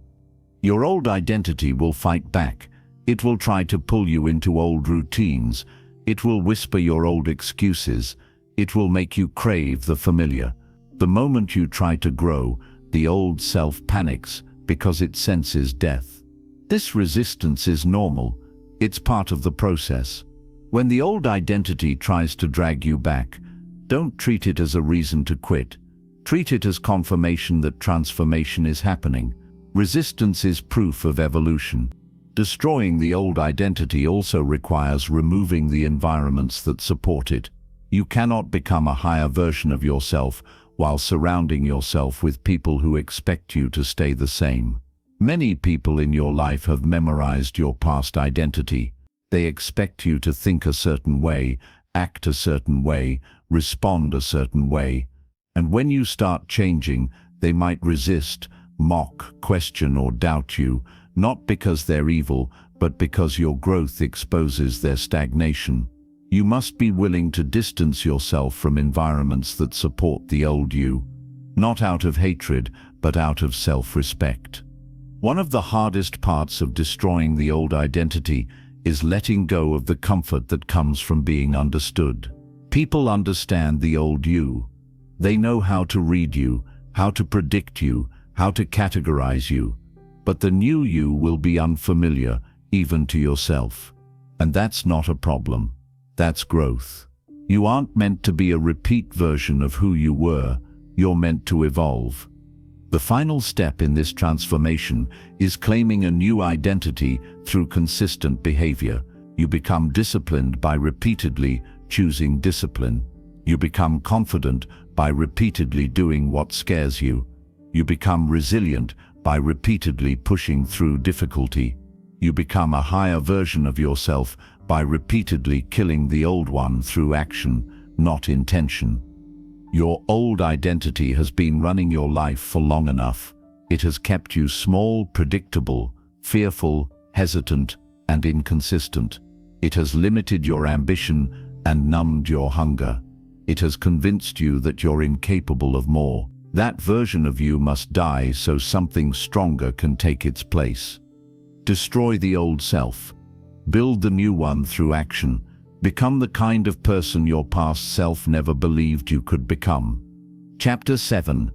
Your old identity will fight back. It will try to pull you into old routines. It will whisper your old excuses. It will make you crave the familiar. The moment you try to grow, the old self panics because it senses death. This resistance is normal. It's part of the process. When the old identity tries to drag you back, don't treat it as a reason to quit. Treat it as confirmation that transformation is happening. Resistance is proof of evolution. Destroying the old identity also requires removing the environments that support it. You cannot become a higher version of yourself while surrounding yourself with people who expect you to stay the same. Many people in your life have memorized your past identity. They expect you to think a certain way, act a certain way, respond a certain way. And when you start changing, they might resist, mock, question, or doubt you, not because they're evil, but because your growth exposes their stagnation. You must be willing to distance yourself from environments that support the old you, not out of hatred, but out of self-respect. One of the hardest parts of destroying the old identity is letting go of the comfort that comes from being understood. People understand the old you. They know how to read you, how to predict you, how to categorize you. But the new you will be unfamiliar, even to yourself. And that's not a problem. That's growth. You aren't meant to be a repeat version of who you were. You're meant to evolve. The final step in this transformation is claiming a new identity through consistent behavior. You become disciplined by repeatedly choosing discipline. You become confident by repeatedly doing what scares you. You become resilient by repeatedly pushing through difficulty. You become a higher version of yourself by repeatedly killing the old one through action, not intention. Your old identity has been running your life for long enough. It has kept you small, predictable, fearful, hesitant, and inconsistent. It has limited your ambition and numbed your hunger. It has convinced you that you're incapable of more. That version of you must die so something stronger can take its place. Destroy the old self. Build the new one through action. Become the kind of person your past self never believed you could become. Chapter 7.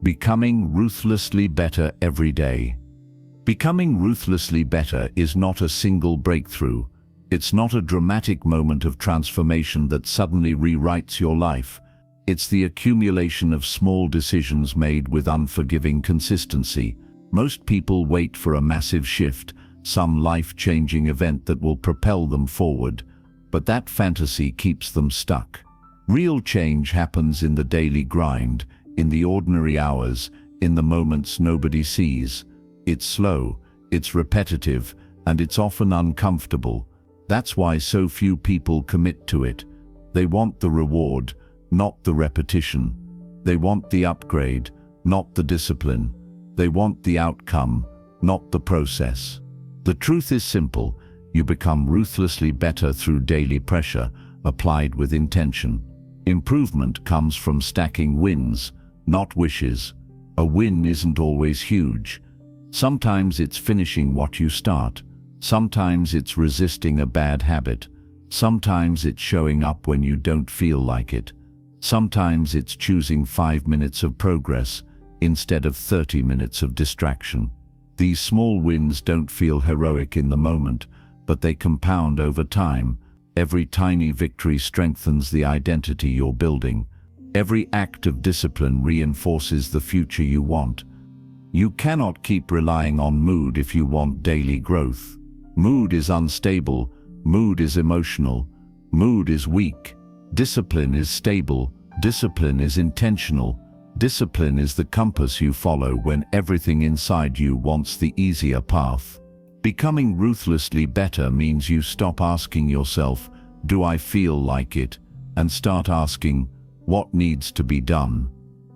Becoming ruthlessly better every day. Becoming ruthlessly better is not a single breakthrough. It's not a dramatic moment of transformation that suddenly rewrites your life. It's the accumulation of small decisions made with unforgiving consistency. Most people wait for a massive shift, some life-changing event that will propel them forward. But that fantasy keeps them stuck. Real change happens in the daily grind, in the ordinary hours, in the moments nobody sees. It's slow, it's repetitive, and it's often uncomfortable. That's why so few people commit to it. They want the reward, not the repetition. They want the upgrade, not the discipline. They want the outcome, not the process. The truth is simple. You become ruthlessly better through daily pressure, applied with intention. Improvement comes from stacking wins, not wishes. A win isn't always huge. Sometimes it's finishing what you start. Sometimes it's resisting a bad habit. Sometimes it's showing up when you don't feel like it. Sometimes it's choosing 5 minutes of progress instead of 30 minutes of distraction. These small wins don't feel heroic in the moment, but they compound over time. Every tiny victory strengthens the identity you're building. Every act of discipline reinforces the future you want. You cannot keep relying on mood if you want daily growth. Mood is unstable. Mood is emotional. Mood is weak. Discipline is stable. Discipline is intentional. Discipline is the compass you follow when everything inside you wants the easier path. Becoming ruthlessly better means you stop asking yourself, "Do I feel like it?" and start asking, "What needs to be done?"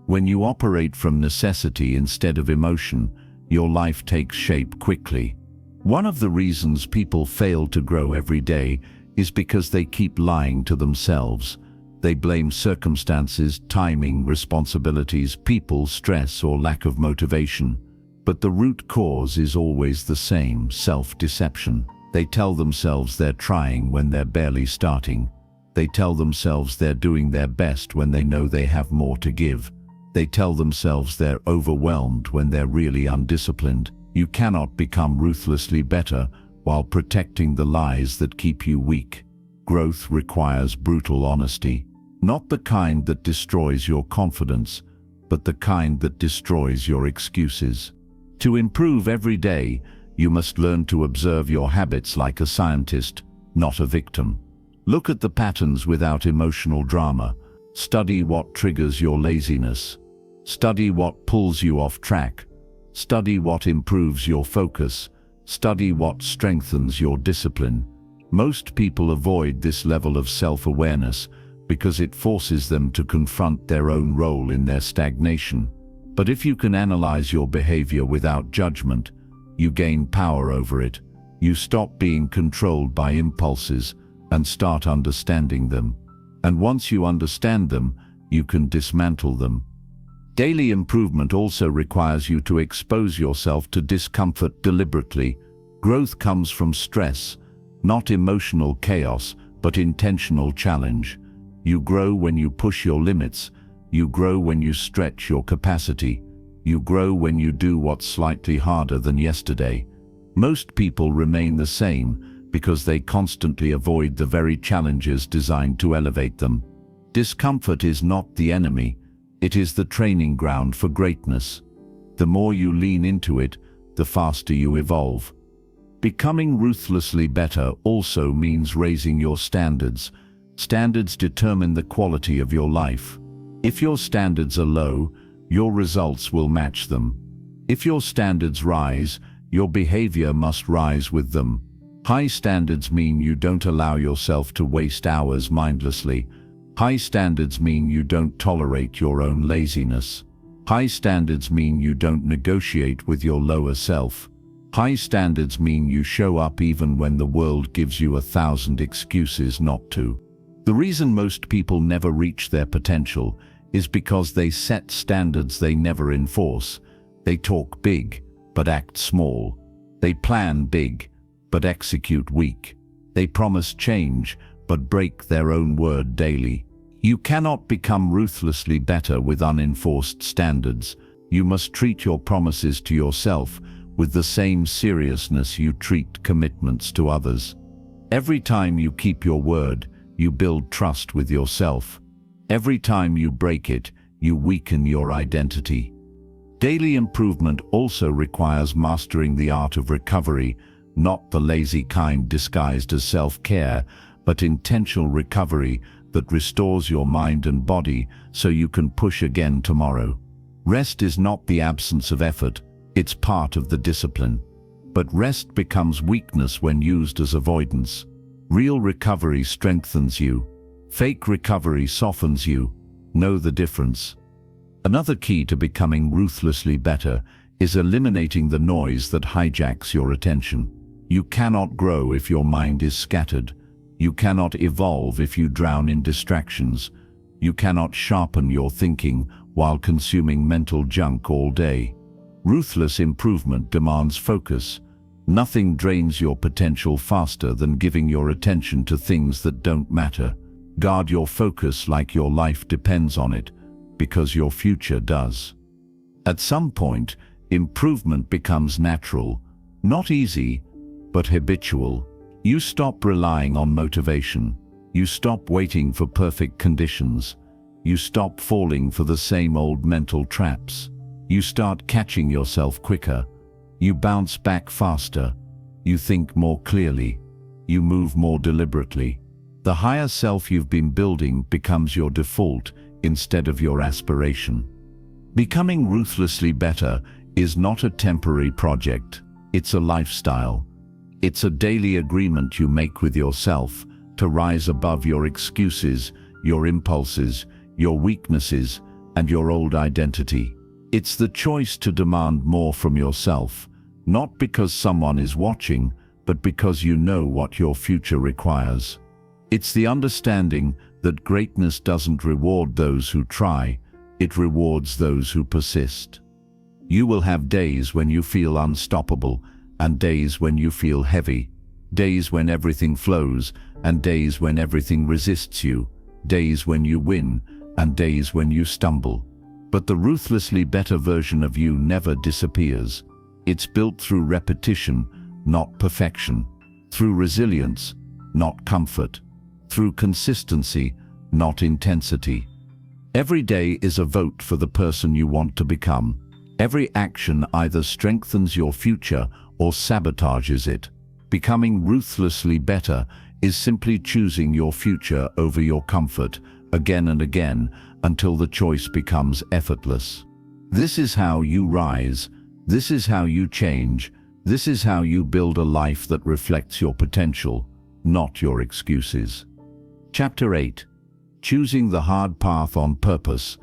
When you operate from necessity instead of emotion, your life takes shape quickly. One of the reasons people fail to grow every day is because they keep lying to themselves. They blame circumstances, timing, responsibilities, people, stress, or lack of motivation. But the root cause is always the same: self-deception. They tell themselves they're trying when they're barely starting. They tell themselves they're doing their best when they know they have more to give. They tell themselves they're overwhelmed when they're really undisciplined. You cannot become ruthlessly better while protecting the lies that keep you weak. Growth requires brutal honesty, not the kind that destroys your confidence, but the kind that destroys your excuses. To improve every day, you must learn to observe your habits like a scientist, not a victim. Look at the patterns without emotional drama. Study what triggers your laziness. Study what pulls you off track. Study what improves your focus. Study what strengthens your discipline. Most people avoid this level of self-awareness because it forces them to confront their own role in their stagnation. But if you can analyze your behavior without judgment, you gain power over it. You stop being controlled by impulses and start understanding them. And once you understand them, you can dismantle them. Daily improvement also requires you to expose yourself to discomfort deliberately. Growth comes from stress, not emotional chaos, but intentional challenge. You grow when you push your limits. You grow when you stretch your capacity. You grow when you do what's slightly harder than yesterday. Most people remain the same because they constantly avoid the very challenges designed to elevate them. Discomfort is not the enemy. It is the training ground for greatness. The more you lean into it, the faster you evolve. Becoming ruthlessly better also means raising your standards. Standards determine the quality of your life. If your standards are low, your results will match them. If your standards rise, your behavior must rise with them. High standards mean you don't allow yourself to waste hours mindlessly. High standards mean you don't tolerate your own laziness. High standards mean you don't negotiate with your lower self. High standards mean you show up even when the world gives you 1,000 excuses not to. The reason most people never reach their potential is because they set standards they never enforce. They talk big, but act small. They plan big, but execute weak. They promise change, but break their own word daily. You cannot become ruthlessly better with unenforced standards. You must treat your promises to yourself with the same seriousness you treat commitments to others. Every time you keep your word, you build trust with yourself. Every time you break it, you weaken your identity. Daily improvement also requires mastering the art of recovery, not the lazy kind disguised as self-care, but intentional recovery that restores your mind and body so you can push again tomorrow. Rest is not the absence of effort, it's part of the discipline. But rest becomes weakness when used as avoidance. Real recovery strengthens you. Fake recovery softens you. Know the difference. Another key to becoming ruthlessly better is eliminating the noise that hijacks your attention. You cannot grow if your mind is scattered. You cannot evolve if you drown in distractions. You cannot sharpen your thinking while consuming mental junk all day. Ruthless improvement demands focus. Nothing drains your potential faster than giving your attention to things that don't matter. Guard your focus like your life depends on it, because your future does. At some point, improvement becomes natural, not easy, but habitual. You stop relying on motivation. You stop waiting for perfect conditions. You stop falling for the same old mental traps. You start catching yourself quicker. You bounce back faster. You think more clearly. You move more deliberately. The higher self you've been building becomes your default instead of your aspiration. Becoming ruthlessly better is not a temporary project. It's a lifestyle. It's a daily agreement you make with yourself to rise above your excuses, your impulses, your weaknesses, and your old identity. It's the choice to demand more from yourself, not because someone is watching, but because you know what your future requires. It's the understanding that greatness doesn't reward those who try, it rewards those who persist. You will have days when you feel unstoppable and days when you feel heavy. Days when everything flows and days when everything resists you. Days when you win and days when you stumble. But the ruthlessly better version of you never disappears. It's built through repetition, not perfection. Through resilience, not comfort. Through consistency, not intensity. Every day is a vote for the person you want to become. Every action either strengthens your future or sabotages it. Becoming ruthlessly better is simply choosing your future over your comfort again and again until the choice becomes effortless. This is how you rise. This is how you change. This is how you build a life that reflects your potential, not your excuses. Chapter 8. Choosing the hard path on purpose.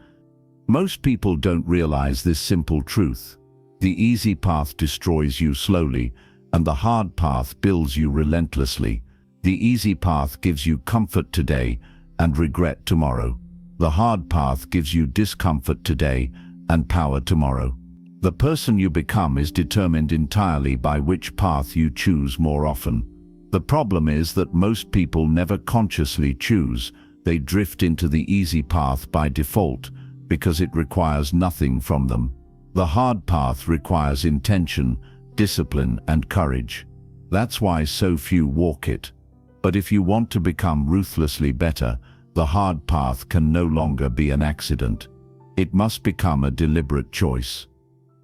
Most people don't realize this simple truth. The easy path destroys you slowly, and the hard path builds you relentlessly. The easy path gives you comfort today and regret tomorrow. The hard path gives you discomfort today and power tomorrow. The person you become is determined entirely by which path you choose more often. The problem is that most people never consciously choose. They drift into the easy path by default because it requires nothing from them. The hard path requires intention, discipline, and courage. That's why so few walk it. But if you want to become ruthlessly better, the hard path can no longer be an accident. It must become a deliberate choice.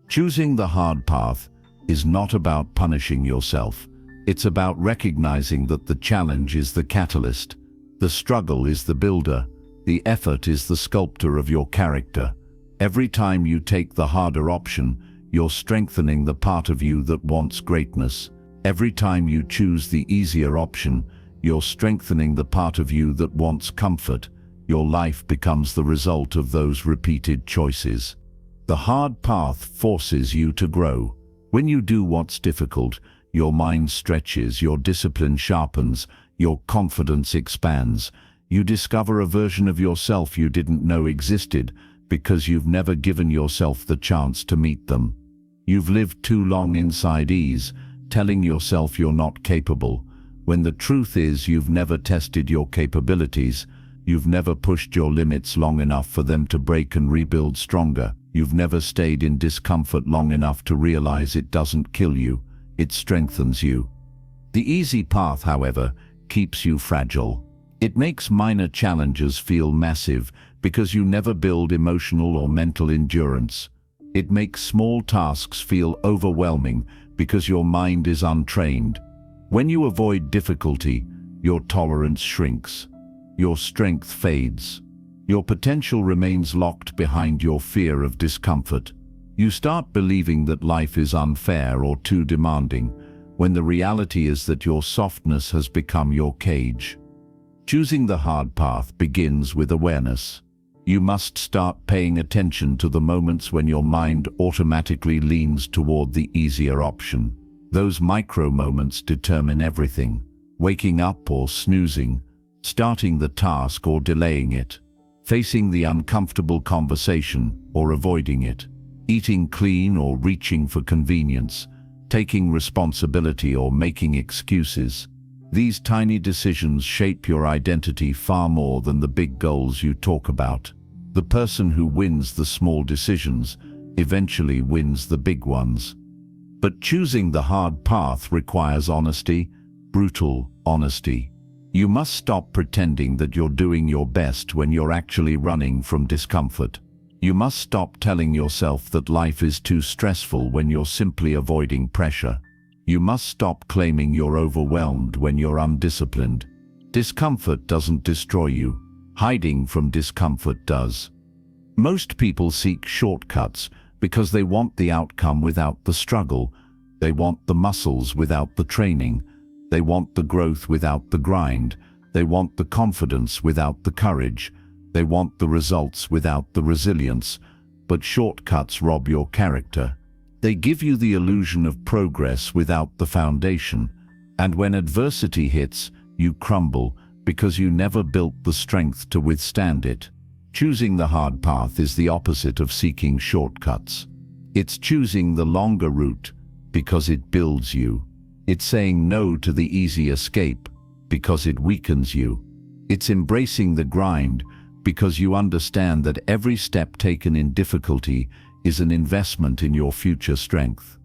Choosing the hard path is not about punishing yourself. It's about recognizing that the challenge is the catalyst. The struggle is the builder. The effort is the sculptor of your character. Every time you take the harder option, you're strengthening the part of you that wants greatness. Every time you choose the easier option, you're strengthening the part of you that wants comfort. Your life becomes the result of those repeated choices. The hard path forces you to grow. When you do what's difficult, your mind stretches, your discipline sharpens, your confidence expands. You discover a version of yourself you didn't know existed because you've never given yourself the chance to meet them. You've lived too long inside ease, telling yourself you're not capable, when the truth is you've never tested your capabilities. You've never pushed your limits long enough for them to break and rebuild stronger. You've never stayed in discomfort long enough to realize it doesn't kill you, it strengthens you. The easy path, however, keeps you fragile. It makes minor challenges feel massive because you never build emotional or mental endurance. It makes small tasks feel overwhelming because your mind is untrained. When you avoid difficulty, your tolerance shrinks. Your strength fades. Your potential remains locked behind your fear of discomfort. You start believing that life is unfair or too demanding, when the reality is that your softness has become your cage. Choosing the hard path begins with awareness. You must start paying attention to the moments when your mind automatically leans toward the easier option. Those micro moments determine everything. Waking up or snoozing, starting the task or delaying it, facing the uncomfortable conversation or avoiding it, eating clean or reaching for convenience, taking responsibility or making excuses. These tiny decisions shape your identity far more than the big goals you talk about. The person who wins the small decisions eventually wins the big ones. But choosing the hard path requires honesty, brutal honesty. You must stop pretending that you're doing your best when you're actually running from discomfort. You must stop telling yourself that life is too stressful when you're simply avoiding pressure. You must stop claiming you're overwhelmed when you're undisciplined. Discomfort doesn't destroy you. Hiding from discomfort does. Most people seek shortcuts because they want the outcome without the struggle. They want the muscles without the training. They want the growth without the grind. They want the confidence without the courage. They want the results without the resilience. But shortcuts rob your character. They give you the illusion of progress without the foundation. And when adversity hits, you crumble because you never built the strength to withstand it. Choosing the hard path is the opposite of seeking shortcuts. It's choosing the longer route because it builds you. It's saying no to the easy escape because it weakens you. It's embracing the grind because you understand that every step taken in difficulty is an investment in your future strength.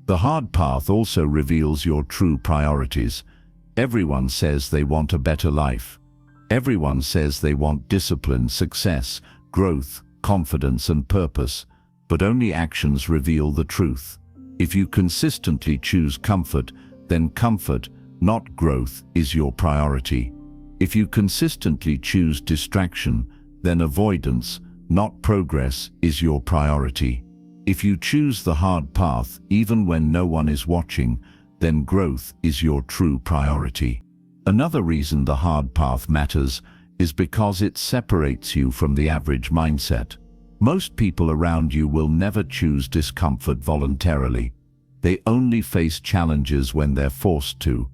The hard path also reveals your true priorities. Everyone says they want a better life. Everyone says they want discipline, success, growth, confidence, and purpose, but only actions reveal the truth. If you consistently choose comfort, then comfort, not growth, is your priority. If you consistently choose distraction, then avoidance, not progress, is your priority. If you choose the hard path, even when no one is watching, then growth is your true priority. Another reason the hard path matters is because it separates you from the average mindset. Most people around you will never choose discomfort voluntarily. They only face challenges when they're forced to.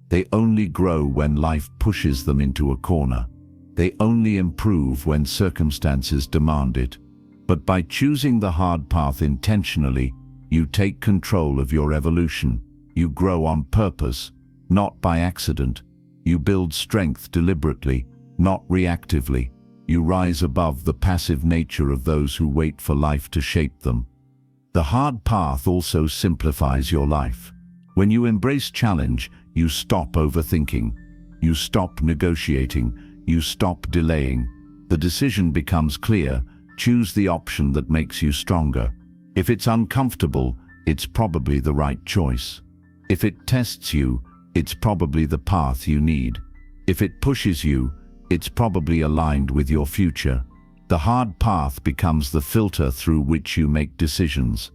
They only grow when life pushes them into a corner. They only improve when circumstances demand it. But by choosing the hard path intentionally, you take control of your evolution. You grow on purpose, not by accident. You build strength deliberately, not reactively. You rise above the passive nature of those who wait for life to shape them. The hard path also simplifies your life. When you embrace challenge, you stop overthinking. You stop negotiating. You stop delaying. The decision becomes clear. Choose the option that makes you stronger. If it's uncomfortable, it's probably the right choice. If it tests you, it's probably the path you need. If it pushes you, it's probably aligned with your future. The hard path becomes the filter through which you make decisions.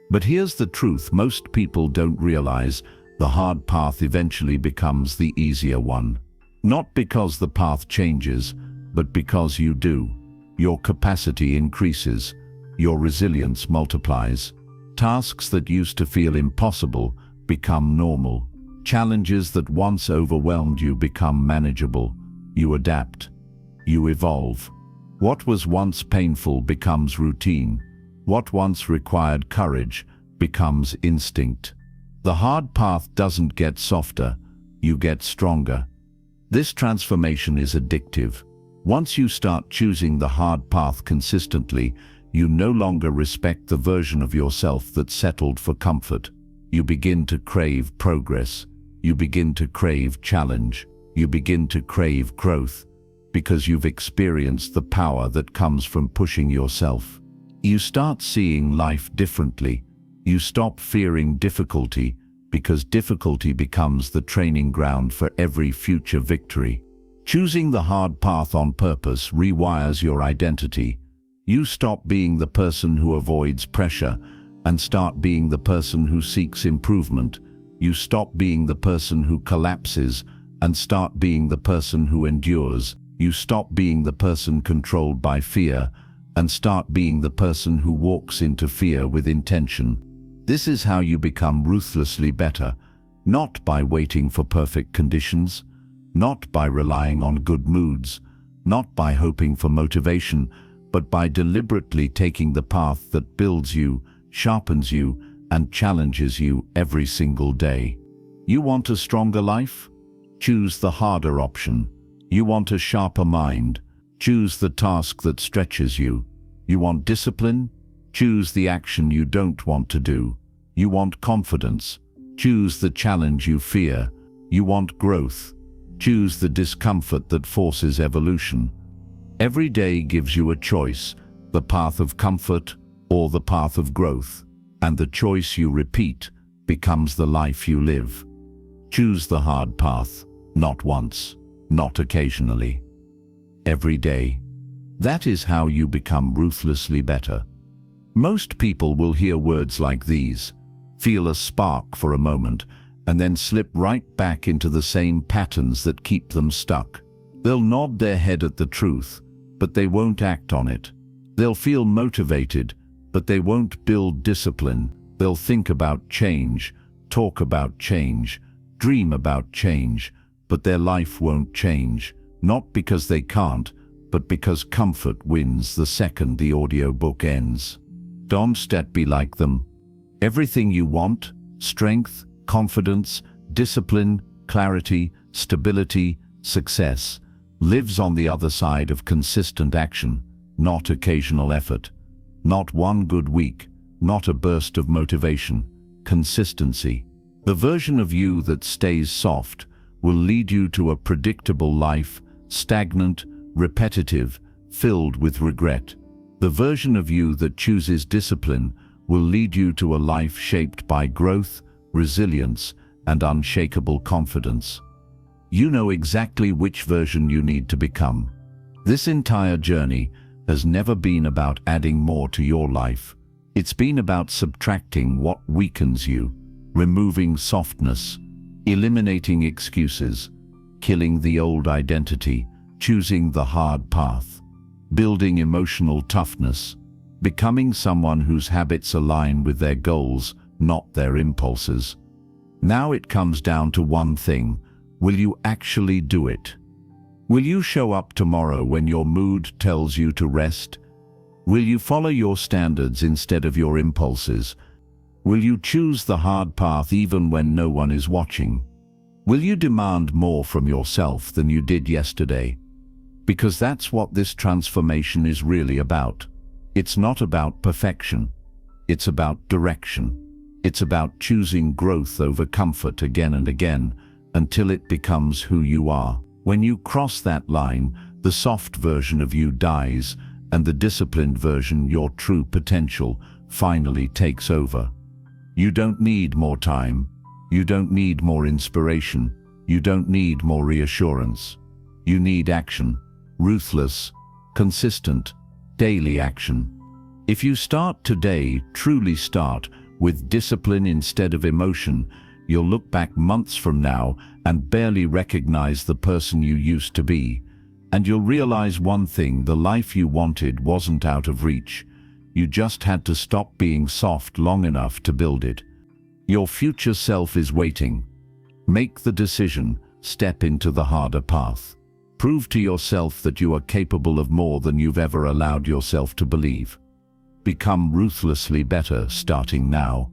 But here's the truth: most people don't realize the hard path eventually becomes the easier one. Not because the path changes, but because you do. Your capacity increases. Your resilience multiplies. Tasks that used to feel impossible become normal. Challenges that once overwhelmed you become manageable. You adapt. You evolve. What was once painful becomes routine. What once required courage becomes instinct. The hard path doesn't get softer, you get stronger. This transformation is addictive. Once you start choosing the hard path consistently, you no longer respect the version of yourself that settled for comfort. You begin to crave progress. You begin to crave challenge. You begin to crave growth, because you've experienced the power that comes from pushing yourself. You start seeing life differently. You stop fearing difficulty, because difficulty becomes the training ground for every future victory. Choosing the hard path on purpose rewires your identity. You stop being the person who avoids pressure and start being the person who seeks improvement. You stop being the person who collapses and start being the person who endures. You stop being the person controlled by fear and start being the person who walks into fear with intention. This is how you become ruthlessly better, not by waiting for perfect conditions, not by relying on good moods, not by hoping for motivation, but by deliberately taking the path that builds you, sharpens you, and challenges you every single day. You want a stronger life? Choose the harder option. You want a sharper mind? Choose the task that stretches you. You want discipline? Choose the action you don't want to do. You want confidence? Choose the challenge you fear. You want growth? Choose the discomfort that forces evolution. Every day gives you a choice, the path of comfort or the path of growth, and the choice you repeat becomes the life you live. Choose the hard path, not once, not occasionally. Every day. That is how you become ruthlessly better. Most people will hear words like these, feel a spark for a moment, and then slip right back into the same patterns that keep them stuck. They'll nod their head at the truth, but they won't act on it. They'll feel motivated, but they won't build discipline. They'll think about change, talk about change, dream about change, but their life won't change, not because they can't, but because comfort wins the second the audiobook ends. Don't be like them. Everything you want, strength, confidence, discipline, clarity, stability, success, lives on the other side of consistent action, not occasional effort. Not one good week, not a burst of motivation. Consistency. The version of you that stays soft will lead you to a predictable life, stagnant, repetitive, filled with regret. The version of you that chooses discipline will lead you to a life shaped by growth, resilience, and unshakable confidence. You know exactly which version you need to become. This entire journey has never been about adding more to your life. It's been about subtracting what weakens you, removing softness, eliminating excuses, killing the old identity, choosing the hard path, building emotional toughness, becoming someone whose habits align with their goals, not their impulses. Now it comes down to one thing. Will you actually do it? Will you show up tomorrow when your mood tells you to rest? Will you follow your standards instead of your impulses? Will you choose the hard path even when no one is watching? Will you demand more from yourself than you did yesterday? Because that's what this transformation is really about. It's not about perfection. It's about direction. It's about choosing growth over comfort again and again, until it becomes who you are. When you cross that line, the soft version of you dies, and the disciplined version, your true potential, finally takes over. You don't need more time. You don't need more inspiration. You don't need more reassurance. You need action. Ruthless, consistent, daily action. If you start today, truly start, with discipline instead of emotion, you'll look back months from now and barely recognize the person you used to be. And you'll realize one thing: the life you wanted wasn't out of reach. You just had to stop being soft long enough to build it. Your future self is waiting. Make the decision, step into the harder path. Prove to yourself that you are capable of more than you've ever allowed yourself to believe. Become ruthlessly better starting now.